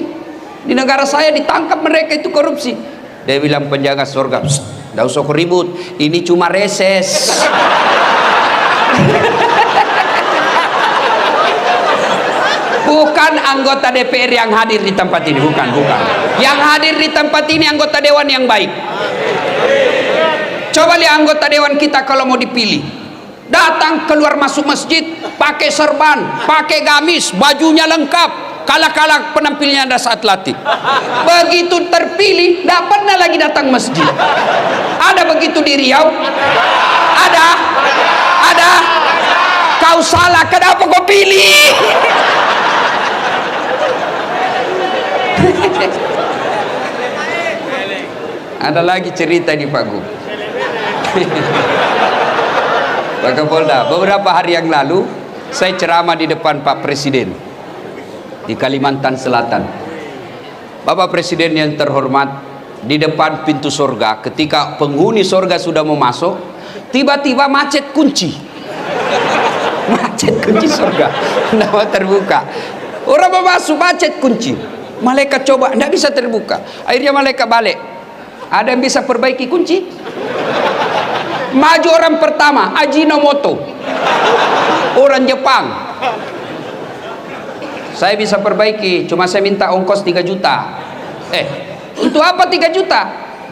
Di negara saya ditangkap mereka itu korupsi. Dia bilang penjaga surga, nggak usah ribut, ini cuma reses. Bukan anggota DPR yang hadir di tempat ini, bukan. Yang hadir di tempat ini anggota dewan yang baik. Coba lihat anggota dewan kita kalau mau dipilih, datang keluar masuk masjid pakai serban, pakai gamis, bajunya lengkap. Kalah-kalah penampilnya ada saat latih. Begitu terpilih, tidak pernah lagi datang masjid. Ada begitu di Riau? Ada? Kau salah, kenapa kau pilih? Ada lagi cerita di Pak Gu. Pak Kapolda, beberapa hari yang lalu saya ceramah di depan Pak Presiden di Kalimantan Selatan. Bapak Presiden yang terhormat, di depan pintu surga, ketika penghuni surga sudah mau masuk, tiba-tiba macet kunci. Macet kunci surga, tidak mau terbuka. Orang mau masuk, macet kunci. Malaikat coba, tidak bisa terbuka. Akhirnya malaikat balik. Ada yang bisa perbaiki kunci? Maju orang pertama, Ajinomoto, orang Jepang. Saya bisa perbaiki, cuma saya minta ongkos 3 juta. Untuk apa 3 juta?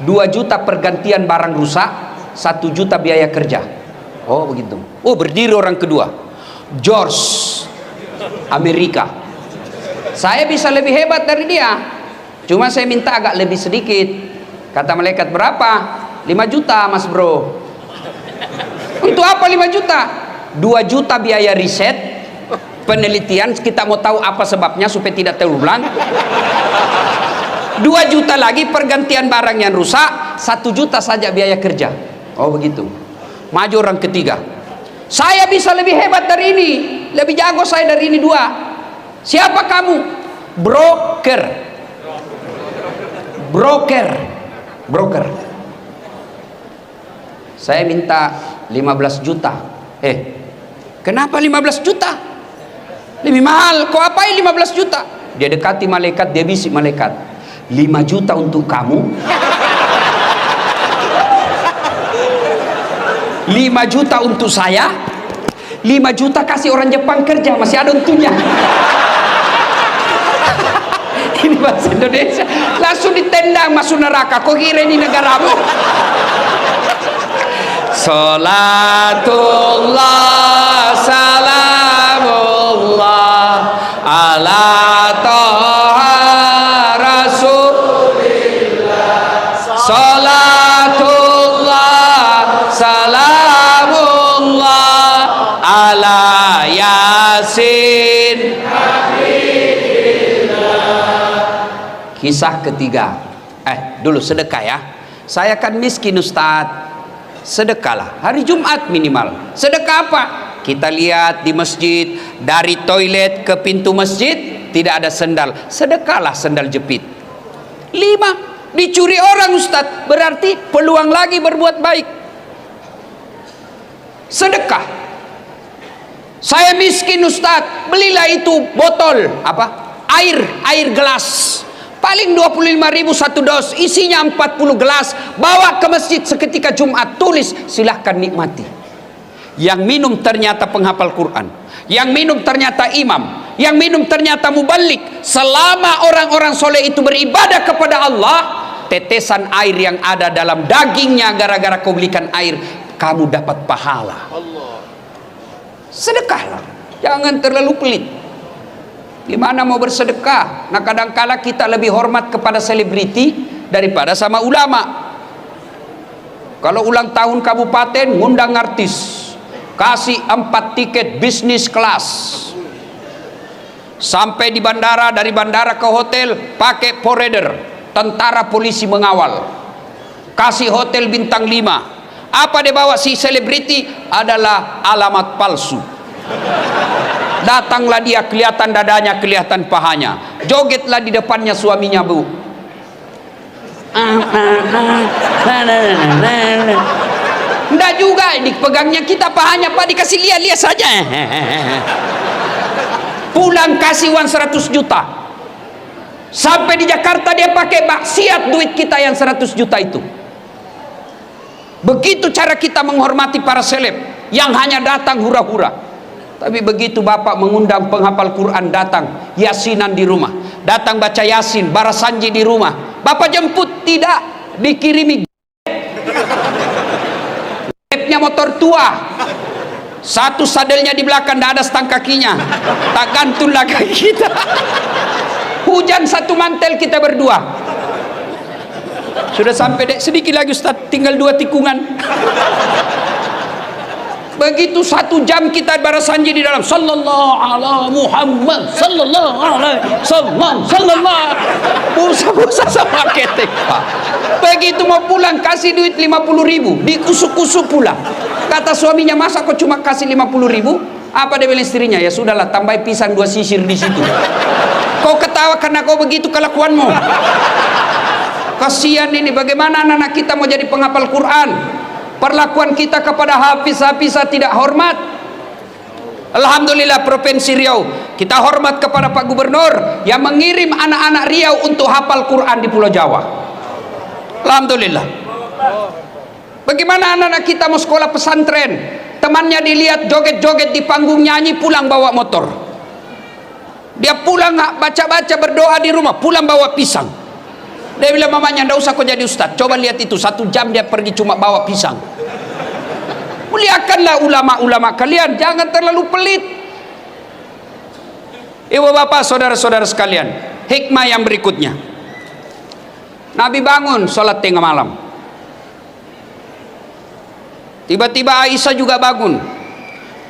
2 juta pergantian barang rusak, 1 juta biaya kerja. Oh begitu. Oh berdiri orang kedua, George, Amerika. Saya bisa lebih hebat dari dia, cuma saya minta agak lebih sedikit. Kata malaikat, berapa? 5 juta mas bro. Untuk apa 5 juta? 2 juta biaya riset, penelitian, kita mau tahu apa sebabnya supaya tidak terulang. 2 juta lagi pergantian barang yang rusak, 1 juta saja biaya kerja. Oh begitu. Maju orang ketiga. Saya bisa lebih hebat dari ini, lebih jago saya dari ini 2. Siapa kamu? Broker. Saya minta 15 juta. Kenapa 15 juta? Lebih mahal. Kau apain 15 juta? Dia dekati malaikat, dia bisik malaikat, 5 juta untuk kamu, 5 juta untuk saya, 5 juta kasih orang Jepang kerja, masih ada untungnya. Ini bahasa Indonesia, langsung ditendang masuk neraka. Kau kira ini negaramu? Salatullah salamullah ala toha rasulillah. Salatullah salamullah ala yasin. Kisah ketiga. Dulu sedekah ya. Saya kan miskin Ustadz. Sedekahlah hari Jumat minimal. Sedekah apa? Kita lihat di masjid, dari toilet ke pintu masjid tidak ada sendal, sedekahlah sendal jepit. 5, dicuri orang Ustadz, berarti peluang lagi berbuat baik. Sedekah. Saya miskin Ustadz, belilah itu botol air gelas, paling 25.000 satu dos, isinya 40 gelas, bawa ke masjid seketika Jumat, tulis silahkan nikmati. Yang minum ternyata penghafal Quran, yang minum ternyata imam, yang minum ternyata mubalik. Selama orang-orang soleh itu beribadah kepada Allah, tetesan air yang ada dalam dagingnya gara-gara kau belikan air, kamu dapat pahala. Sedekahlah, jangan terlalu pelit. Gimana mau bersedekah? Nah kadangkala kita lebih hormat kepada selebriti daripada sama ulama. Kalau ulang tahun kabupaten, ngundang artis, kasih 4 tiket bisnis kelas. Sampai di bandara, dari bandara ke hotel pakai forerunner, tentara polisi mengawal. Kasih hotel bintang 5. Apa dia bawa si selebriti? Adalah alamat palsu. Datanglah dia, kelihatan dadanya, kelihatan pahanya, jogetlah di depannya suaminya, bu. Enggak juga, dipegangnya kita pahanya, pak, dikasih lihat-lihat saja. Pulang kasih uang 100 juta. Sampai di Jakarta dia pakai maksiat duit kita yang 100 juta itu. Begitu cara kita menghormati para seleb yang hanya datang hura-hura. Tapi begitu bapak mengundang penghafal Quran datang, yasinan di rumah, datang baca yasin, barasanji di rumah, bapak jemput, tidak, dikirimi grabnya motor tua, satu sadelnya di belakang, tidak ada stang kakinya, tak gantunglah kaki kita. Hujan satu mantel kita berdua. Sudah sampai sedikit lagi Ustaz, tinggal 2 tikungan. Begitu 1 jam kita barasanji di dalam, sallallahu ala Muhammad, sallallahu alaihi sallallahu. Busa-busa sama ketek, Pak. Begitu mau pulang kasih duit 50.000, dikusuk-kusuk pula. Kata suaminya, masa kok cuma kasih 50.000? Apa dia bilang istrinya? Ya sudahlah, tambah pisang 2 sisir di situ. Kau ketawa karena kau begitu kelakuanmu. Kasihan ini, bagaimana anak-anak kita mau jadi penghafal Quran? Perlakuan kita kepada hafiz-hafizah tidak hormat. Alhamdulillah Provinsi Riau, kita hormat kepada Pak Gubernur yang mengirim anak-anak Riau untuk hafal Quran di Pulau Jawa. Alhamdulillah. Bagaimana anak-anak kita mau sekolah pesantren, temannya dilihat joget-joget di panggung, nyanyi, pulang bawa motor. Dia pulang baca-baca, berdoa di rumah, pulang bawa pisang. Dia bilang mamanya, ndak usah kau jadi ustaz, coba lihat itu, 1 jam dia pergi cuma bawa pisang. Muliakanlah ulama-ulama kalian, jangan terlalu pelit. Ibu bapak, saudara-saudara sekalian, hikmah yang berikutnya. Nabi bangun sholat tengah malam. Tiba-tiba Aisyah juga bangun.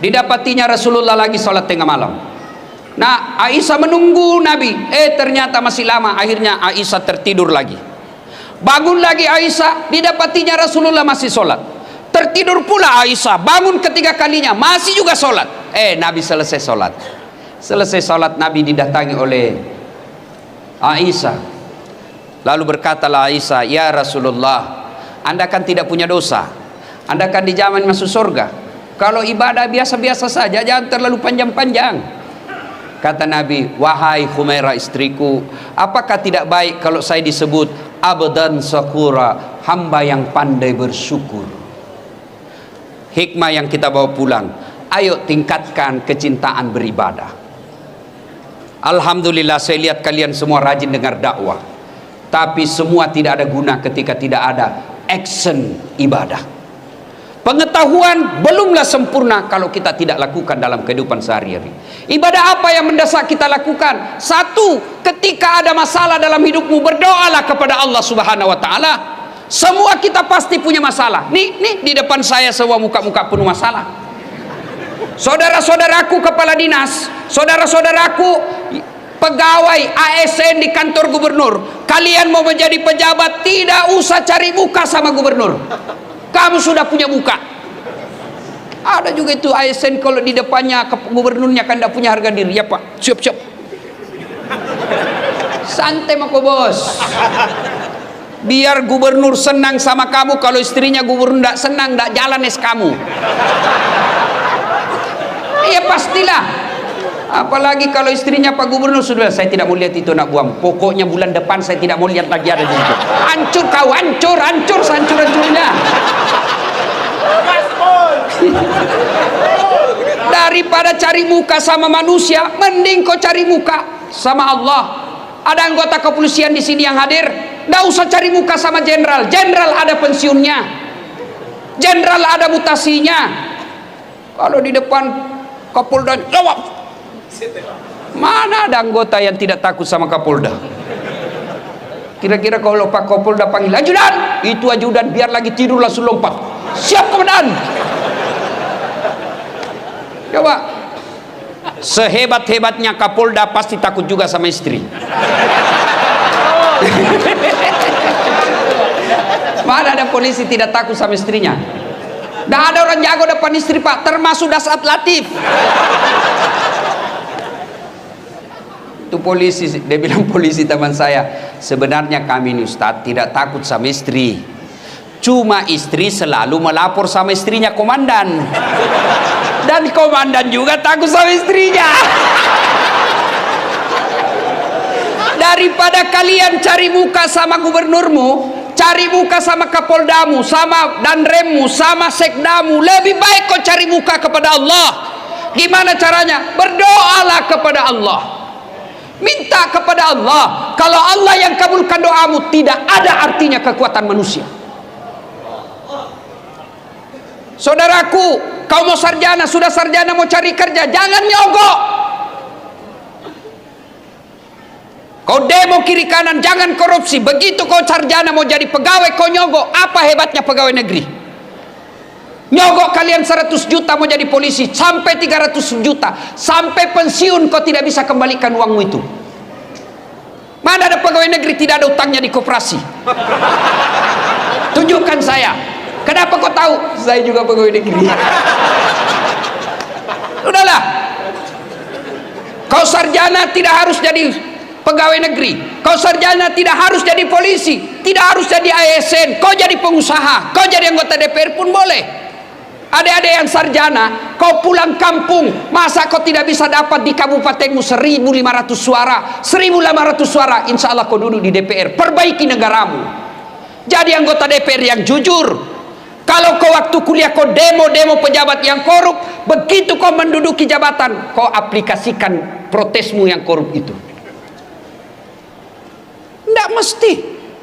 Didapatinya Rasulullah lagi sholat tengah malam. Nah, Aisyah menunggu Nabi. Ternyata masih lama. Akhirnya Aisyah tertidur lagi. Bangun lagi Aisyah. Didapatinya Rasulullah masih sholat. Tertidur pula Aisyah. Bangun ketiga kalinya. Masih juga sholat. Nabi selesai sholat. Selesai sholat, Nabi didatangi oleh Aisyah. Lalu berkatalah Aisyah, "Ya Rasulullah, Anda kan tidak punya dosa. Anda kan dijamin masuk surga. Kalau ibadah biasa-biasa saja, jangan terlalu panjang-panjang." Kata Nabi, "Wahai Humairah istriku, apakah tidak baik kalau saya disebut abdan syakura, hamba yang pandai bersyukur?" Hikmah yang kita bawa pulang, ayo tingkatkan kecintaan beribadah. Alhamdulillah, saya lihat kalian semua rajin dengar dakwah. Tapi semua tidak ada guna ketika tidak ada action ibadah. Pengetahuan belumlah sempurna kalau kita tidak lakukan dalam kehidupan sehari-hari. Ibadah apa yang mendesak kita lakukan? Satu, ketika ada masalah dalam hidupmu, berdoalah kepada Allah Subhanahu wa taala. Semua kita pasti punya masalah. Nih di depan saya semua muka-muka penuh masalah. Saudara-saudaraku kepala dinas, saudara-saudaraku pegawai ASN di kantor gubernur, kalian mau menjadi pejabat, tidak usah cari muka sama gubernur. Kamu sudah punya muka. Ada juga itu ASN kalau di depannya gubernurnya kan tidak punya harga diri. Ya Pak, siap-siap. Santai mako bos. Biar gubernur senang sama kamu. Kalau istrinya gubernur tidak senang, tidak jalan es kamu. Iya pastilah. Apalagi kalau istrinya Pak Gubernur sudah, saya tidak mau lihat itu nak buang. Pokoknya bulan depan saya tidak mau lihat lagi ada di situ. Hancur kau, hancur, hancur-hancurnya. Daripada cari muka sama manusia, mending kau cari muka sama Allah. Ada anggota kepolisian di sini yang hadir, nggak usah cari muka sama jenderal. Jenderal ada pensiunnya, jenderal ada mutasinya. Kalau di depan Kapolda jawab, mana ada anggota yang tidak takut sama Kapolda? Kira-kira kalau Pak Kapolda panggil ajudan, itu ajudan biar lagi tidur langsung lompat, siap komandan. Coba, sehebat-hebatnya Kapolda pasti takut juga sama istri. Mana ada polisi tidak takut sama istrinya? Tidak ada orang jago depan istri Pak, termasuk Dasat Latif. Itu polisi, dia bilang polisi teman saya, sebenarnya kami ini Ustadz tidak takut sama istri, cuma istri selalu melapor sama istrinya komandan, dan komandan juga takut sama istrinya. Daripada kalian cari muka sama gubernurmu, cari muka sama kapoldamu, sama danremmu, sama sekdamu, lebih baik kau cari muka kepada Allah. Gimana caranya? Berdoalah kepada Allah, minta kepada Allah. Kalau Allah yang kabulkan doamu, tidak ada artinya kekuatan manusia. Saudaraku, kau mau sarjana, sudah sarjana mau cari kerja, jangan nyogok. Kau demo kiri kanan, jangan korupsi. Begitu kau sarjana mau jadi pegawai, kau nyogok. Apa hebatnya pegawai negeri? Nyogok kalian 100 juta mau jadi polisi, sampai 300 juta, sampai pensiun kau tidak bisa kembalikan uangmu itu. Mana ada pegawai negeri tidak ada utangnya di koperasi? Tunjukkan saya. Kenapa kau tahu? Saya juga pegawai negeri. Udahlah. Kau sarjana tidak harus jadi pegawai negeri, kau sarjana tidak harus jadi polisi, tidak harus jadi ASN, kau jadi pengusaha, kau jadi anggota DPR pun boleh. Adik-adik yang sarjana, kau pulang kampung, masa kau tidak bisa dapat di kabupatenmu 1.500 suara, 1.500 suara, insya Allah kau duduk di DPR, perbaiki negaramu. Jadi anggota DPR yang jujur. Kalau kau waktu kuliah kau demo pejabat yang korup, begitu kau menduduki jabatan, kau aplikasikan protesmu yang korup itu.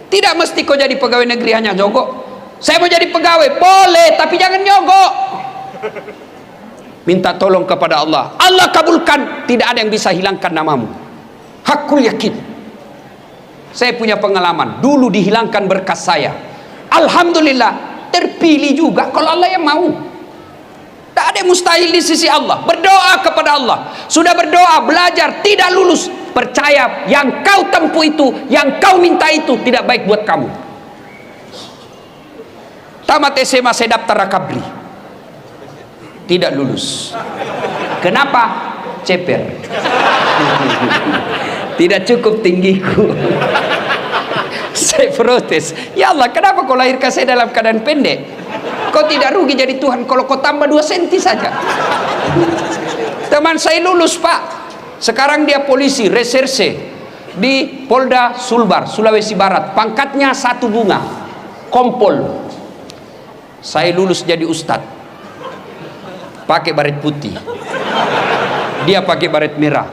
Tidak mesti kau jadi pegawai negeri hanya nyogok. Saya mau jadi pegawai, boleh, tapi jangan nyogok. Minta tolong kepada Allah. Allah kabulkan, tidak ada yang bisa hilangkan namamu. Hakul yakin. Saya punya pengalaman, dulu dihilangkan berkas saya. Alhamdulillah, terpilih juga kalau Allah yang mau. Tak ada yang mustahil di sisi Allah. Berdoa kepada Allah. Sudah berdoa, belajar, tidak lulus. Percaya yang kau tempuh itu, yang kau minta itu tidak baik buat kamu. Tamat SMA saya daftar Rakabri. Tidak lulus. Kenapa? Ceper. Tidak cukup tinggiku. Saya protes. Ya Allah, kenapa kau lahirkan saya dalam keadaan pendek? Kau tidak rugi jadi Tuhan kalau kau tambah 2 senti saja. Teman saya lulus, Pak. Sekarang dia polisi reserse di Polda Sulbar, Sulawesi Barat. Pangkatnya 1 bunga, kompol. Saya lulus jadi ustadz. Pakai baret putih, dia pakai baret merah.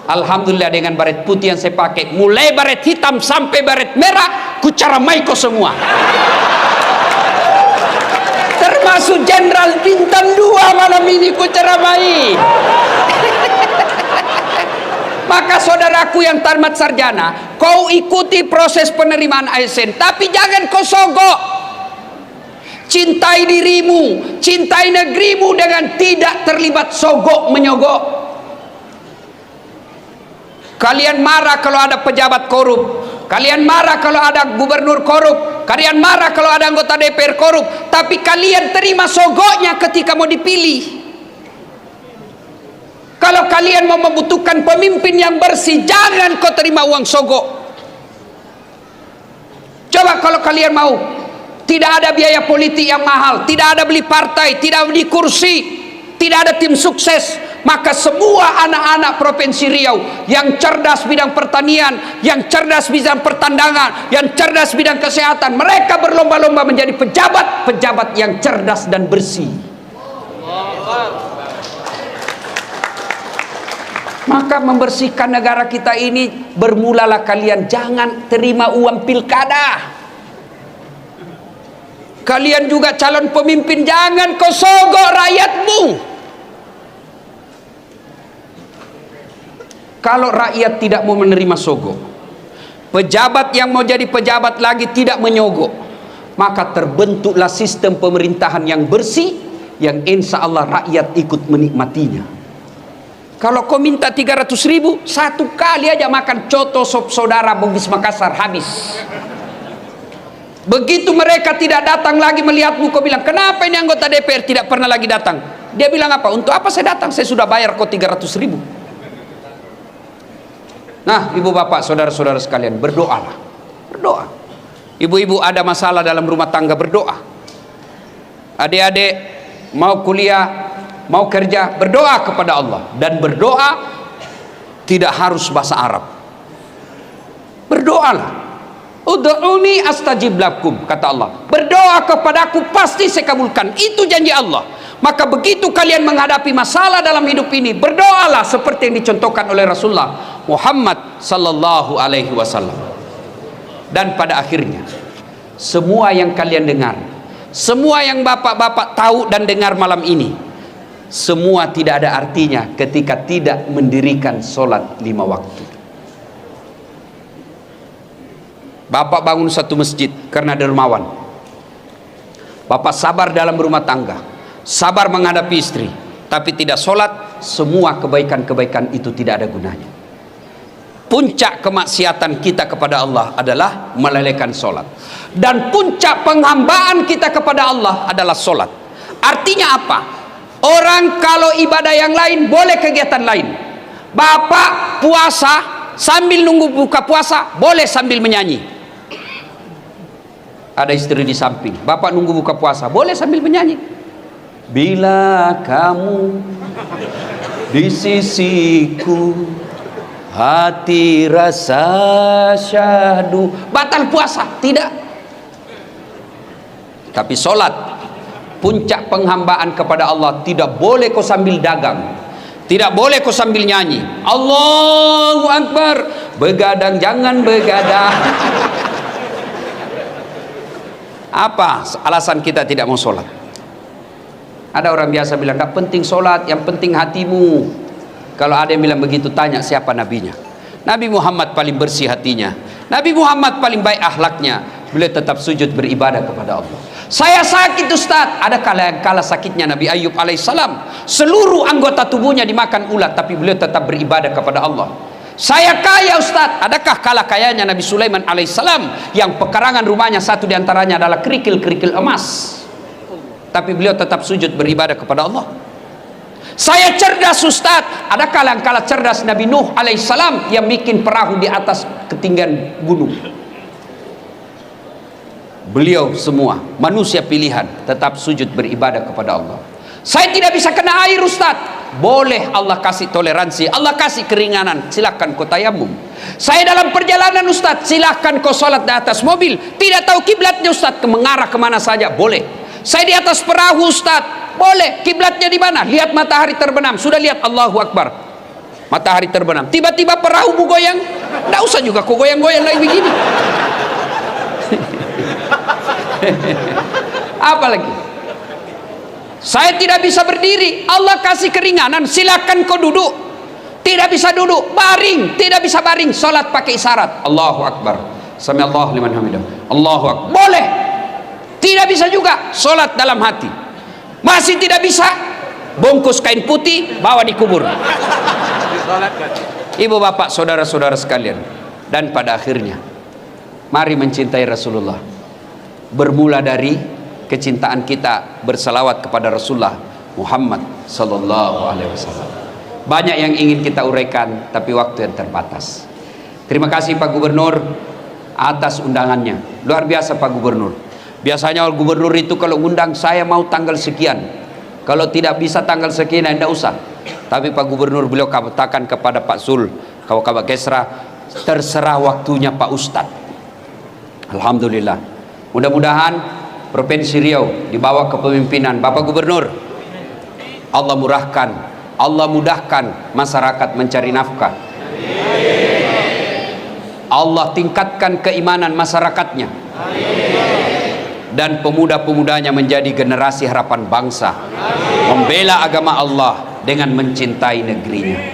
Alhamdulillah dengan baret putih yang saya pakai, mulai baret hitam sampai baret merah, ku caramai kau semua. Termasuk Jenderal Bintang 2 malam ini ku caramai. Maka saudaraku yang tamat sarjana, kau ikuti proses penerimaan ASN, tapi jangan kau sogok. Cintai dirimu, cintai negerimu dengan tidak terlibat sogok menyogok. Kalian marah kalau ada pejabat korup, kalian marah kalau ada gubernur korup, kalian marah kalau ada anggota DPR korup, tapi kalian terima sogoknya ketika mau dipilih. Kalau kalian mau membutuhkan pemimpin yang bersih, jangan kau terima uang sogok. Coba kalau kalian mau, tidak ada biaya politik yang mahal, tidak ada beli partai, tidak beli kursi, tidak ada tim sukses, maka semua anak-anak Provinsi Riau yang cerdas bidang pertanian, yang cerdas bidang pertandangan, yang cerdas bidang kesehatan, mereka berlomba-lomba menjadi pejabat-pejabat yang cerdas dan bersih. Maka membersihkan negara kita ini bermulalah kalian jangan terima uang pilkada. Kalian juga calon pemimpin, jangan kau sogok rakyatmu. Kalau rakyat tidak mau menerima sogok, pejabat yang mau jadi pejabat lagi tidak menyogok, maka terbentuklah sistem pemerintahan yang bersih, yang insya Allah rakyat ikut menikmatinya. Kalau kau minta 300.000, 1 kali aja makan coto sop saudara Bugis Makassar habis. Begitu mereka tidak datang lagi melihatmu, kau bilang, kenapa ini anggota DPR tidak pernah lagi datang? Dia bilang apa? Untuk apa saya datang? Saya sudah bayar kau 300.000. Nah, ibu bapak, saudara-saudara sekalian, berdoalah. Berdoa. Ibu-ibu ada masalah dalam rumah tangga, berdoa. Adik-adik mau kuliah, mau kerja, berdoa kepada Allah. Dan berdoa tidak harus bahasa Arab. Berdoalah. Ud'uni astajib lakum, kata Allah. Berdoa kepadaku pasti saya kabulkan. Itu janji Allah. Maka begitu kalian menghadapi masalah dalam hidup ini, berdoalah seperti yang dicontohkan oleh Rasulullah Muhammad sallallahu alaihi wasallam. Dan pada akhirnya, semua yang kalian dengar, semua yang bapak-bapak tahu dan dengar malam ini, semua tidak ada artinya ketika tidak mendirikan sholat 5 waktu. Bapak bangun satu masjid karena dermawan. Bapak sabar dalam rumah tangga, sabar menghadapi istri, tapi tidak sholat, semua kebaikan-kebaikan itu tidak ada gunanya. Puncak kemaksiatan kita kepada Allah adalah melelehkan sholat. Dan puncak penghambaan kita kepada Allah adalah sholat. Artinya apa? Orang kalau ibadah yang lain boleh kegiatan lain. Bapak puasa sambil nunggu buka puasa, boleh sambil menyanyi. Ada istri di samping, bapak nunggu buka puasa, boleh sambil menyanyi. Bila kamu di sisiku, hati rasa syahdu. Batal puasa? Tidak. Tapi sholat, puncak penghambaan kepada Allah, tidak boleh kau sambil dagang, tidak boleh kau sambil nyanyi. Allahu Akbar. Begadang jangan begadang. Apa alasan kita tidak mau sholat? Ada orang biasa bilang, gak penting sholat, yang penting hatimu. Kalau ada yang bilang begitu, tanya siapa nabinya. Nabi Muhammad paling bersih hatinya, Nabi Muhammad paling baik akhlaknya. Beliau tetap sujud beribadah kepada Allah. Saya sakit Ustaz, ada kala sakitnya Nabi Ayub alaihissalam, seluruh anggota tubuhnya dimakan ulat, tapi beliau tetap beribadah kepada Allah. Saya kaya Ustaz, adakah kala kayanya Nabi Sulaiman alaihissalam, yang pekarangan rumahnya satu diantaranya adalah kerikil-kerikil emas, tapi beliau tetap sujud beribadah kepada Allah. Saya cerdas Ustaz, ada kala cerdas Nabi Nuh alaihissalam, yang bikin perahu di atas ketinggian gunung. Beliau semua manusia pilihan tetap sujud beribadah kepada Allah. Saya tidak bisa kena air Ustaz, boleh Allah kasih toleransi, Allah kasih keringanan, silakan kau tayamum. Saya dalam perjalanan Ustaz, silakan kau sholat di atas mobil, tidak tahu kiblatnya Ustaz, mengarah kemana saja, boleh. Saya di atas perahu Ustaz, boleh. Kiblatnya di mana? Lihat matahari terbenam, sudah lihat, Allahu Akbar, matahari terbenam, tiba-tiba perahu goyang, tidak usah juga kau goyang-goyang lagi begini. Apalagi saya tidak bisa berdiri, Allah kasih keringanan, silakan kau duduk. Tidak bisa duduk, baring, tidak bisa baring, sholat pakai isyarat, Allahu Akbar, sami Allahu liman hamidah, Allahu Akbar, boleh. Tidak bisa juga sholat dalam hati, masih tidak bisa, bungkus kain putih bawa dikubur. Ibu bapak saudara-saudara sekalian, dan pada akhirnya mari mencintai Rasulullah, bermula dari kecintaan kita bersalawat kepada Rasulullah Muhammad sallallahu alaihi wasallam. Banyak yang ingin kita uraikan, tapi waktu yang terbatas. Terima kasih Pak Gubernur atas undangannya, luar biasa Pak Gubernur. Biasanya gubernur itu kalau undang, saya mau tanggal sekian, kalau tidak bisa tanggal sekian tidak usah. Tapi Pak Gubernur beliau katakan kepada Pak Sul, Kabak Kesra, terserah waktunya Pak Ustadz. Alhamdulillah, mudah-mudahan Provinsi Riau di bawah kepemimpinan Bapak Gubernur, Allah mudahkan masyarakat mencari nafkah, Allah tingkatkan keimanan masyarakatnya, dan pemuda-pemudanya menjadi generasi harapan bangsa, membela agama Allah dengan mencintai negerinya.